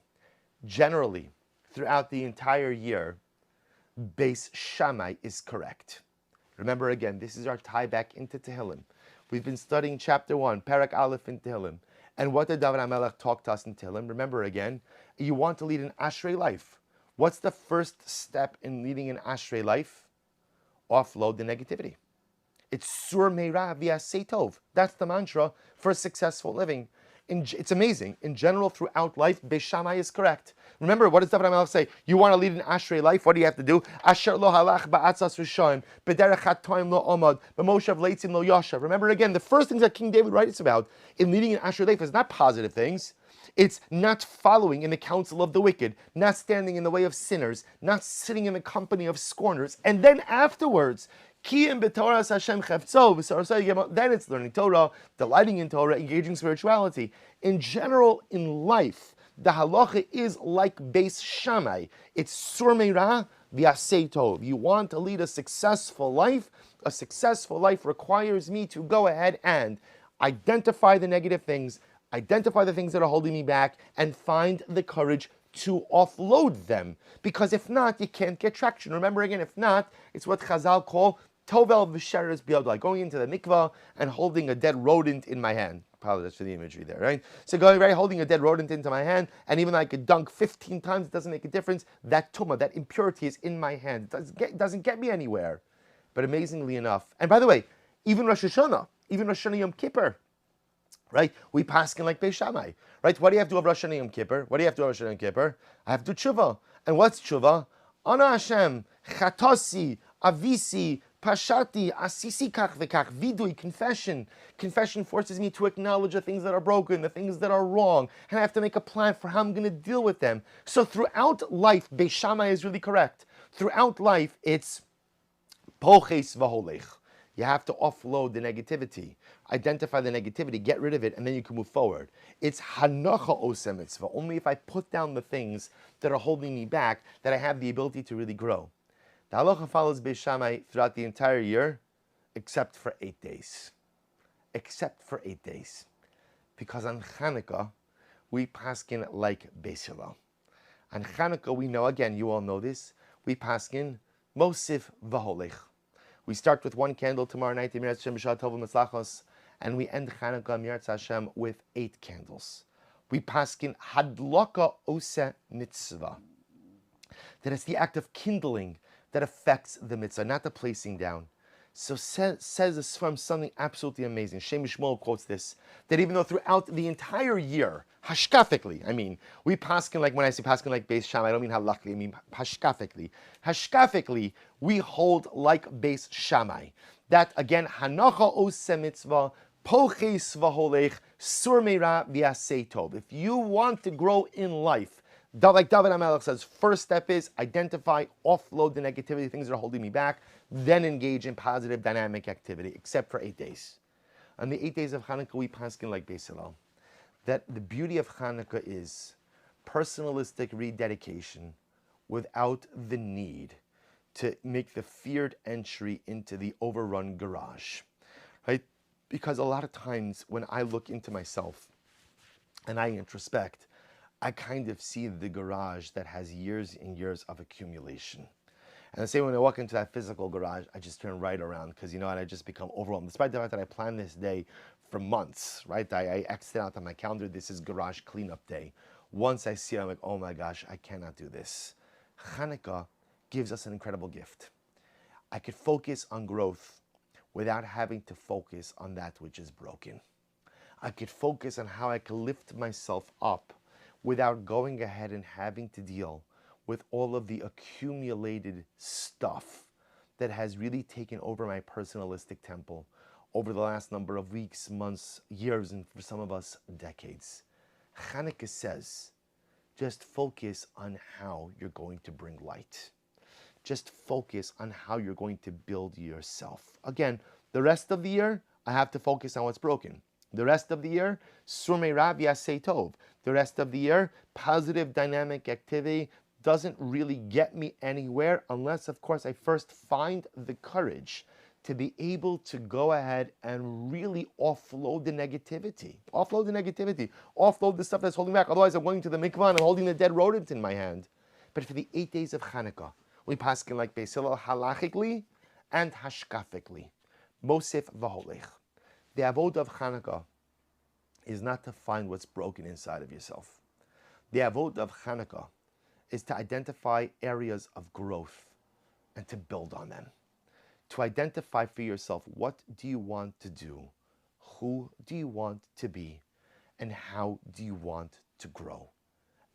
Generally, throughout the entire year, Beis Shammai is correct. Remember again, this is our tie back into Tehillim. We've been studying chapter 1, Parak Aleph in Tehillim. And what did David HaMelech talk to us in Tehillim? Remember again, you want to lead an Ashrei life. What's the first step in leading an Ashrei life? Offload the negativity. It's Sur Meira V'Yaseh Tov. That's the mantra for successful living. It's amazing. In general, throughout life, Beis Shammai is correct. Remember, what does David HaMelech say? You want to lead an Ashrei life? What do you have to do? Asher lo halach ba'atzas rishon, b'derech hatoim lo omad, b'moshav leitzim lo yashav. Remember again, the first things that King David writes about in leading an Ashrei life is not positive things. It's not following in the counsel of the wicked, not standing in the way of sinners, not sitting in the company of scorners. And then afterwards, then it's learning Torah, delighting in Torah, engaging spirituality. In general, in life, the halacha is like Beis Shammai. It's Sur Meira V'Yaseh Tov. You want to lead a successful life? A successful life requires me to go ahead and identify the negative things, identify the things that are holding me back, and find the courage to offload them. Because if not, you can't get traction. Remember again, if not, it's what Chazal call Tovel v'sheres biyodai, going into the mikvah and holding a dead rodent in my hand. Apologize for the imagery there, right? So holding a dead rodent into my hand, and even though I could dunk 15 times, it doesn't make a difference. That tumah, that impurity is in my hand. It doesn't get me anywhere. But amazingly enough, and by the way, even Rosh Hashanah Yom Kippur, right? We paskin like Beis Shammai, right? What do you have to do of Rosh Hashanah Yom Kippur? What do you have to do of Rosh Hashanah Yom Kippur? I have to do tshuva. And what's tshuva? Ana Hashem, chatasi, avisi, Pashati, asisi kach v'kach, vidui, confession. Confession forces me to acknowledge the things that are broken, the things that are wrong, and I have to make a plan for how I'm going to deal with them. So throughout life, Beis Shammai is really correct. Throughout life, it's poches v'holech. You have to offload the negativity, identify the negativity, get rid of it, and then you can move forward. It's Hanocha oseh mitzvah. Only if I put down the things that are holding me back that I have the ability to really grow. The halacha follows Beis Shammai throughout the entire year, except for 8 days. Except for 8 days. Because on Hanukkah, we paskin like Beis Hillel. On Hanukkah, we know, again, you all know this, we paskin mosif v'holech. We start with 1 candle tomorrow night, and we end Hanukkah Mirat Hashem with 8 candles. We paskin hadlaka oseh mitzvah. That is the act of kindling that affects the mitzvah, not the placing down. So says this from something absolutely amazing. Shem Shmuel quotes this, that even though throughout the entire year, hashkafically, I mean, we paskin like, when I say paskin like Beis Shammai, I don't mean halachically, I mean hashkafically. Hashkafically, we hold like Beis Shammai. That again, hanocha oseh mitzvah, poches v'holech, sur meira v'yaseh tov. If you want to grow in life, Like David HaMelech says, first step is identify, offload the negativity, things that are holding me back, then engage in positive dynamic activity, except for 8 days. On the 8 days of Hanukkah, we paskin like Beis Hillel, that the beauty of Hanukkah is personalistic rededication without the need to make the feared entry into the overrun garage, right? Because a lot of times when I look into myself and I introspect, I kind of see the garage that has years and years of accumulation. And the same when I walk into that physical garage, I just turn right around because, you know what, I just become overwhelmed. Despite the fact that I planned this day for months, right? I X'd out on my calendar, this is garage cleanup day. Once I see it, I'm like, oh my gosh, I cannot do this. Hanukkah gives us an incredible gift. I could focus on growth without having to focus on that which is broken. I could focus on how I could lift myself up without going ahead and having to deal with all of the accumulated stuff that has really taken over my personalistic temple over the last number of weeks, months, years, and for some of us, decades. Chanukah says, just focus on how you're going to bring light. Just focus on how you're going to build yourself. Again, the rest of the year, I have to focus on what's broken. The rest of the year, Surmei Rav Yasei Tov. The rest of the year, positive dynamic activity doesn't really get me anywhere unless, of course, I first find the courage to be able to go ahead and really offload the negativity. Offload the negativity. Offload the stuff that's holding back. Otherwise, I'm going to the mikvah and I'm holding the dead rodent in my hand. But for the 8 days of Hanukkah, we paskin like Beis Hillel halachically and hashkafically. Mosif v'holech. The avodah of Hanukkah is not to find what's broken inside of yourself. The avodah of Hanukkah is to identify areas of growth and to build on them. To identify for yourself, what do you want to do? Who do you want to be? And how do you want to grow?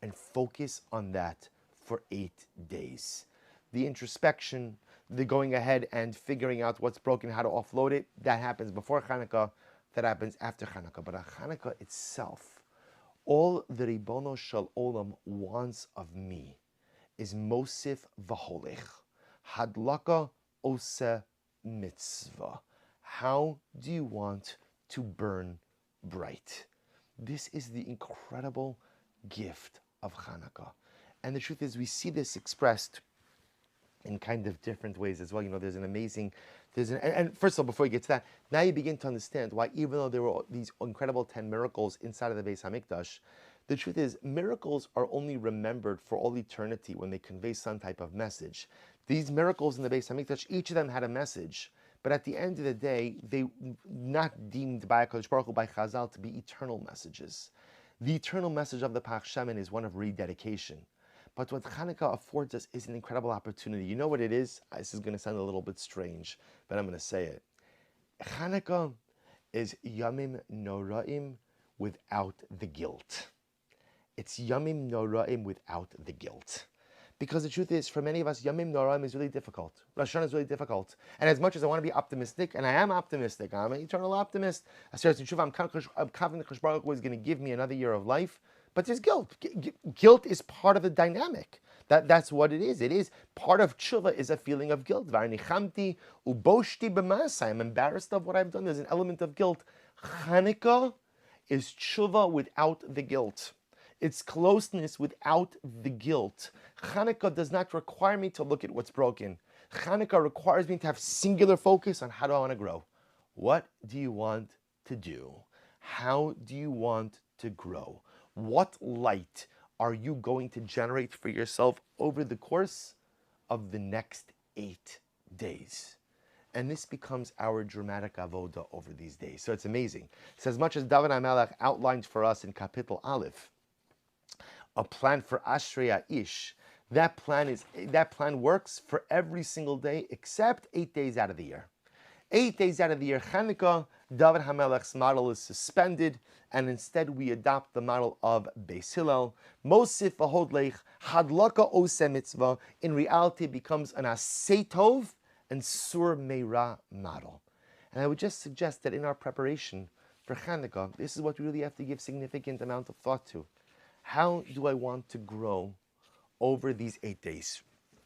And focus on that for 8 days. The introspection, the going ahead and figuring out what's broken, how to offload it, that happens before Hanukkah, that happens after Hanukkah. But Hanukkah itself, all the Ribono Shel Olam wants of me is Mosif v'holech, Hadlaka ose mitzvah. How do you want to burn bright? This is the incredible gift of Hanukkah. And the truth is, we see this expressed in kind of different ways as well. You know, and first of all, before we get to that, now you begin to understand why, even though there were these incredible 10 miracles inside of the Beis HaMikdash, the truth is, miracles are only remembered for all eternity when they convey some type of message. These miracles in the Beis HaMikdash, each of them had a message, but at the end of the day, they not deemed by HaKadosh Baruch Hu, by Chazal, to be eternal messages. The eternal message of the Pach Shemin is one of rededication. But what Hanukkah affords us is an incredible opportunity. You know what it is? This is going to sound a little bit strange, but I'm going to say it. Hanukkah is Yamim Noraim without the guilt. It's Yamim Noraim without the guilt. Because the truth is, for many of us, Yamim Noraim is really difficult. Rosh Hashanah is really difficult. And as much as I want to be optimistic, and I am optimistic, I'm an eternal optimist, I'm confident that Baruch Hu is going to give me another year of life, but there's guilt. Guilt is part of the dynamic. That's what it is. It is part of tshuva is a feeling of guilt. Varnichamti uboshti b'masai. I'm embarrassed of what I've done. There's an element of guilt. Hanukkah is tshuva without the guilt. It's closeness without the guilt. Hanukkah does not require me to look at what's broken. Hanukkah requires me to have singular focus on how do I want to grow. What do you want to do? How do you want to grow? What light are you going to generate for yourself over the course of the next 8 days? And this becomes our dramatic avoda over these days. So it's amazing. So as much as David HaMelech outlined for us in Kapitel Aleph, a plan for Ashrei Ish, that plan works for every single day except 8 days out of the year. 8 days out of the year, Chanukah, David HaMelech's model is suspended, and instead we adopt the model of Beis Hillel. Mosif v'hodlech, hadlaka ose mitzvah, in reality becomes an asei tov and sur meira model. And I would just suggest that in our preparation for Chanukah, this is what we really have to give significant amount of thought to. How do I want to grow over these 8 days?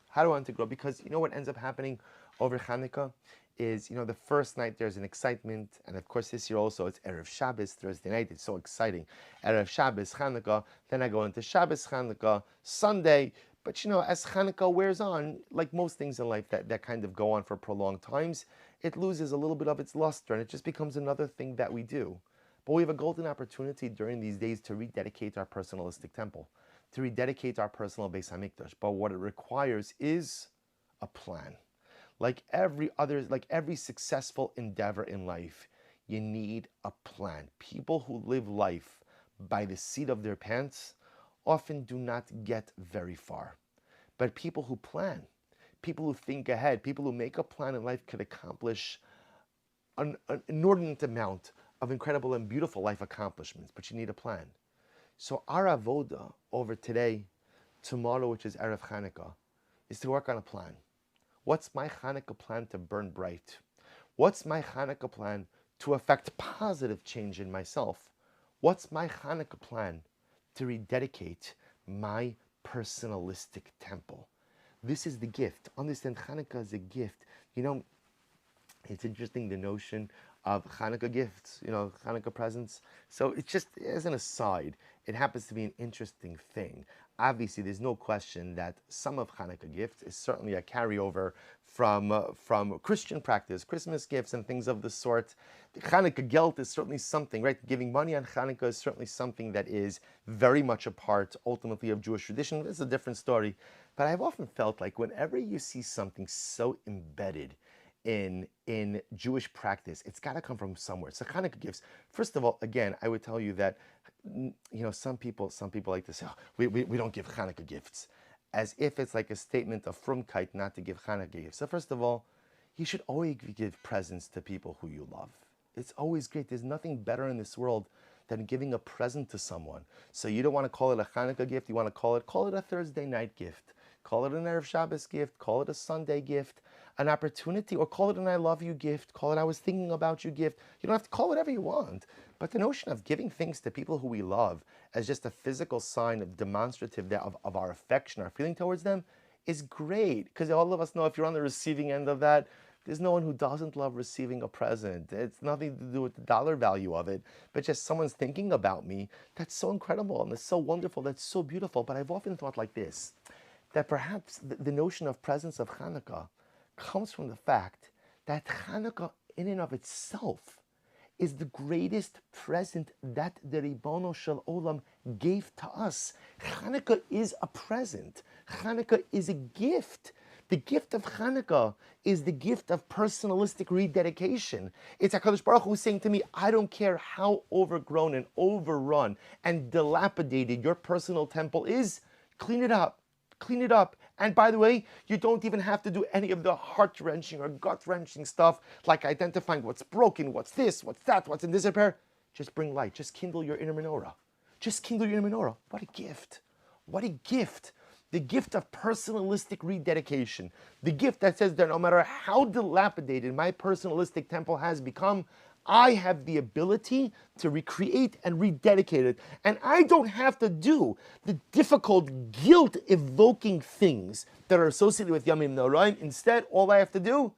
How do I want to grow? Because you know what ends up happening over Hanukkah is, the first night there's an excitement, and of course this year also it's Erev Shabbos, Thursday night, it's so exciting. Erev Shabbos, Hanukkah, then I go into Shabbos, Hanukkah, Sunday. But as Hanukkah wears on, like most things in life that kind of go on for prolonged times, it loses a little bit of its luster and it just becomes another thing that we do. But we have a golden opportunity during these days to rededicate our personalistic temple, to rededicate our personal Beis Hamikdash. But what it requires is a plan. Like every successful endeavor in life, you need a plan. People who live life by the seat of their pants often do not get very far. But people who plan, people who think ahead, people who make a plan in life could accomplish an inordinate amount of incredible and beautiful life accomplishments. But you need a plan. So our avoda over today, tomorrow, which is Erev Hanukkah, is to work on a plan. What's my Hanukkah plan to burn bright? What's my Hanukkah plan to affect positive change in myself? What's my Hanukkah plan to rededicate my personalistic temple? This is the gift. Understand, Hanukkah is a gift. It's interesting, the notion of Hanukkah gifts, Hanukkah presents. So it's just, as an aside, it happens to be an interesting thing. Obviously, there's no question that some of Hanukkah gifts is certainly a carryover from Christian practice, Christmas gifts and things of the sort. The Hanukkah gelt is certainly something, right? Giving money on Hanukkah is certainly something that is very much a part, ultimately, of Jewish tradition. It's a different story. But I've often felt like whenever you see something so embedded in Jewish practice, it's got to come from somewhere. So Hanukkah gifts, first of all, again, I would tell you that, some people like to say, oh, we don't give Hanukkah gifts, as if it's like a statement of frumkeit not to give Hanukkah gifts. So first of all, you should always give presents to people who you love. It's always great. There's nothing better in this world than giving a present to someone. So you don't want to call it a Hanukkah gift, you want to call it a Thursday night gift. Call it an Erev Shabbos gift, call it a Sunday gift, an opportunity, or call it an I love you gift, call it I was thinking about you gift. You don't have to call whatever you want. But the notion of giving things to people who we love as just a physical sign of demonstrative of our affection, our feeling towards them, is great. Because all of us know if you're on the receiving end of that, there's no one who doesn't love receiving a present. It's nothing to do with the dollar value of it, but just someone's thinking about me. That's so incredible and it's so wonderful. That's so beautiful. But I've often thought like this, that perhaps the notion of presence of Hanukkah comes from the fact that Hanukkah in and of itself is the greatest present that the Ribono Shel Olam gave to us. Hanukkah is a present. Hanukkah is a gift. The gift of Hanukkah is the gift of personalistic rededication. It's HaKadosh Baruch Hu saying to me, I don't care how overgrown and overrun and dilapidated your personal temple is, clean it up. Clean it up. And by the way, you don't even have to do any of the heart-wrenching or gut-wrenching stuff like identifying what's broken, what's this, what's that, what's in disrepair. Just bring light. Just kindle your inner menorah. Just kindle your inner menorah. What a gift. What a gift. The gift of personalistic rededication. The gift that says that no matter how dilapidated my personalistic temple has become, I have the ability to recreate and rededicate it. And I don't have to do the difficult, guilt-evoking things that are associated with Yamim Noraim. Instead, all I have to do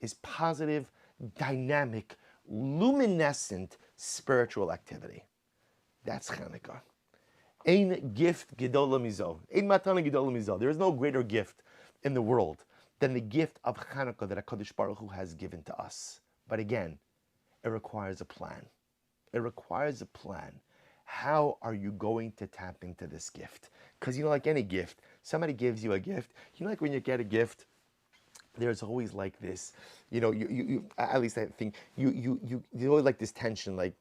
is positive, dynamic, luminescent spiritual activity. That's Chanukah. Ein gift gedola mizo. Ein matana gedola mizo. There is no greater gift in the world than the gift of Chanukah that HaKadosh Baruch Hu has given to us. But again, it requires a plan. It requires a plan. How are you going to tap into this gift? Because like any gift, somebody gives you a gift. Like when you get a gift, there's always like this, you at least I think you always like this tension. Like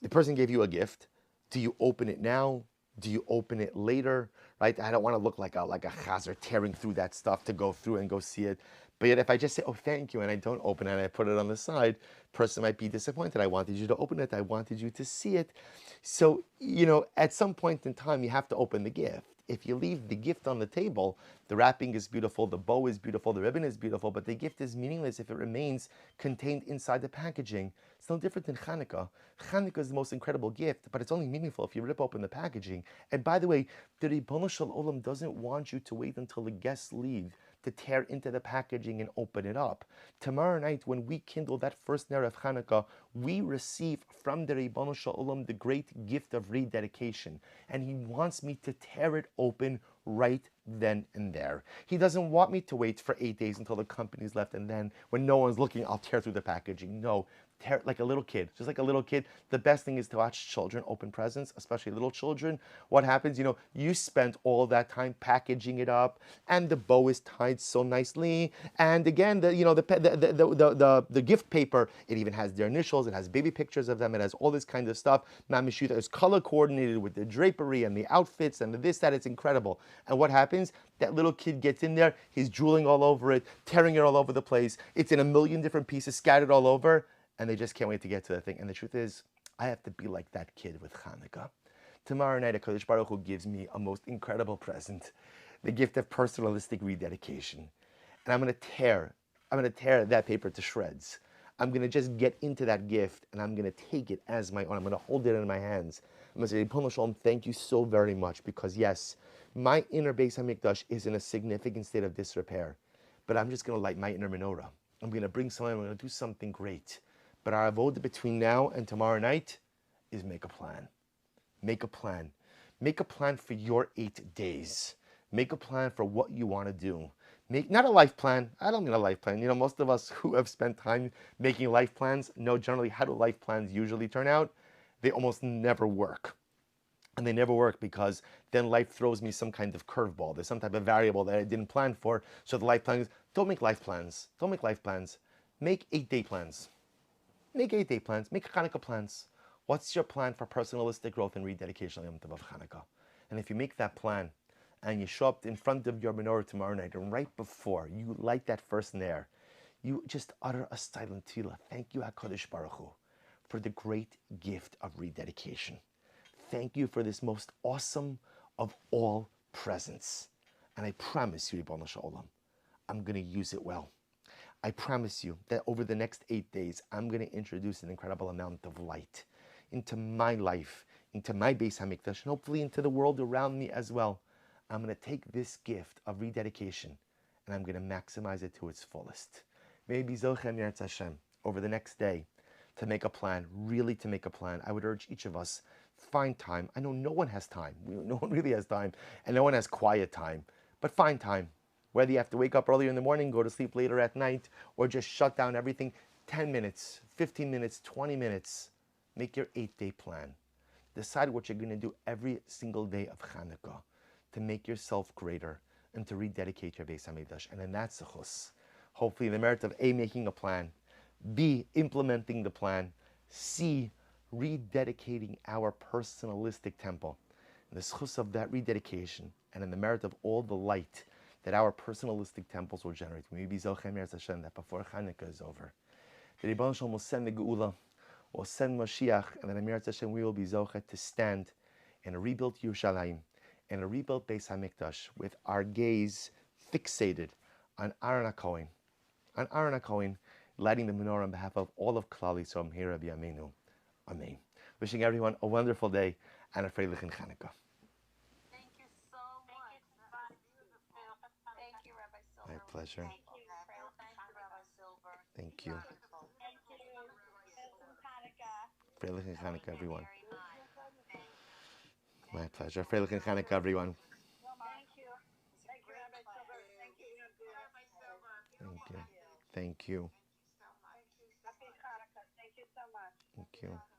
the person gave you a gift. Do you open it now? Do you open it later? Right? I don't want to look like a chazer tearing through that stuff to go through and go see it. But yet if I just say, oh, thank you, and I don't open it and I put it on the side, person might be disappointed. I wanted you to open it. I wanted you to see it. So, at some point in time, you have to open the gift. If you leave the gift on the table, the wrapping is beautiful, the bow is beautiful, the ribbon is beautiful, but the gift is meaningless if it remains contained inside the packaging. It's no different than Hanukkah. Hanukkah is the most incredible gift, but it's only meaningful if you rip open the packaging. And by the way, the Ribono Shel Olam doesn't want you to wait until the guests leave to tear into the packaging and open it up. Tomorrow night, when we kindle that first Ner of Hanukkah, we receive from the Ribono Shel Olam the great gift of rededication. And he wants me to tear it open right then and there. He doesn't want me to wait for 8 days until the company's left, and then when no one's looking, I'll tear through the packaging. No, tear like a little kid, just like a little kid. The best thing is to watch children open presents, especially little children. What happens, you spent all that time packaging it up, and the bow is tied so nicely. And again, the gift paper, it even has their initials, it has baby pictures of them, it has all this kind of stuff. Mamishita is color coordinated with the drapery and the outfits and the this, that. It's incredible. And what happens? That little kid gets in there, he's drooling all over it, tearing it all over the place. It's in a million different pieces scattered all over, and they just can't wait to get to the thing. And the truth is, I have to be like that kid with Hanukkah. Tomorrow night, HaKadosh Baruch Hu gives me a most incredible present, the gift of personalistic rededication. And I'm going to tear that paper to shreds. I'm going to just get into that gift, and I'm going to take it as my own. I'm going to hold it in my hands. I'm going to say, Ribono Shel Olam, thank you so very much, because yes, my inner Beis HaMikdash is in a significant state of disrepair, but I'm just going to light my inner menorah. I'm going to bring someone, I'm going to do something great. But our avoda between now and tomorrow night is make a plan. Make a plan. Make a plan for your 8 days. Make a plan for what you want to do. Make not a life plan. I don't mean a life plan. Most of us who have spent time making life plans know generally how do life plans usually turn out. They almost never work. And they never work because then life throws me some kind of curveball. There's some type of variable that I didn't plan for. So the life plan is, don't make life plans. Don't make life plans. Make 8-day plans. Make 8-day plans. Make Hanukkah plans. What's your plan for personalistic growth and rededication on Yom Tov of Hanukkah? And if you make that plan and you show up in front of your menorah tomorrow night, and right before you light that first ner, you just utter a silent tefillah. Thank you, HaKadosh Baruch Hu, for the great gift of rededication. Thank you for this most awesome of all presents. And I promise you, Ribono Shel Olam, I'm going to use it well. I promise you that over the next 8 days, I'm going to introduce an incredible amount of light into my life, into my Beis HaMikdash, and hopefully into the world around me as well. I'm going to take this gift of rededication and I'm going to maximize it to its fullest. Maybe Zochem Yetz Hashem, over the next day, to make a plan, really to make a plan. I would urge each of us, find time. I know no one has time. No one really has time, and no one has quiet time, but find time. Whether you have to wake up earlier in the morning, go to sleep later at night, or just shut down everything, 10 minutes, 15 minutes, 20 minutes. Make your 8-day plan. Decide what you're going to do every single day of Hanukkah to make yourself greater and to rededicate your Beis HaMikdash. And then that's the chus. Hopefully the merit of A, making a plan, B, implementing the plan, C, rededicating our personalistic temple. And the chus of that rededication and in the merit of all the light that our personalistic temples will generate. Maybe Zochem Yetz Hashem, that before Hanukkah is over, the Ribono Shel Olam will send the Geula, will send Mashiach, and then Yetz Hashem, we will be Zochet to stand in a rebuilt Yerushalayim, in a rebuilt Beis HaMikdash, with our gaze fixated on Aaron HaKohen, lighting the menorah on behalf of all of Klal Yisrael. Here, Rabbi Amenu. Amen. Wishing everyone a wonderful day and a Freilich Hanukkah. Thank you so much. Thank you, Rabbi Silver. My pleasure. Thank you, Rabbi Silver. Thank you. Thank you. Hanukkah. Freilich Hanukkah, everyone. Thank you. My pleasure. Freilich Hanukkah, everyone. Thank you. Thank you, Rabbi Silver. Thank you, Rabbi Silver. Thank you. Thank you. Happy Hanukkah. Thank you so much. Thank you.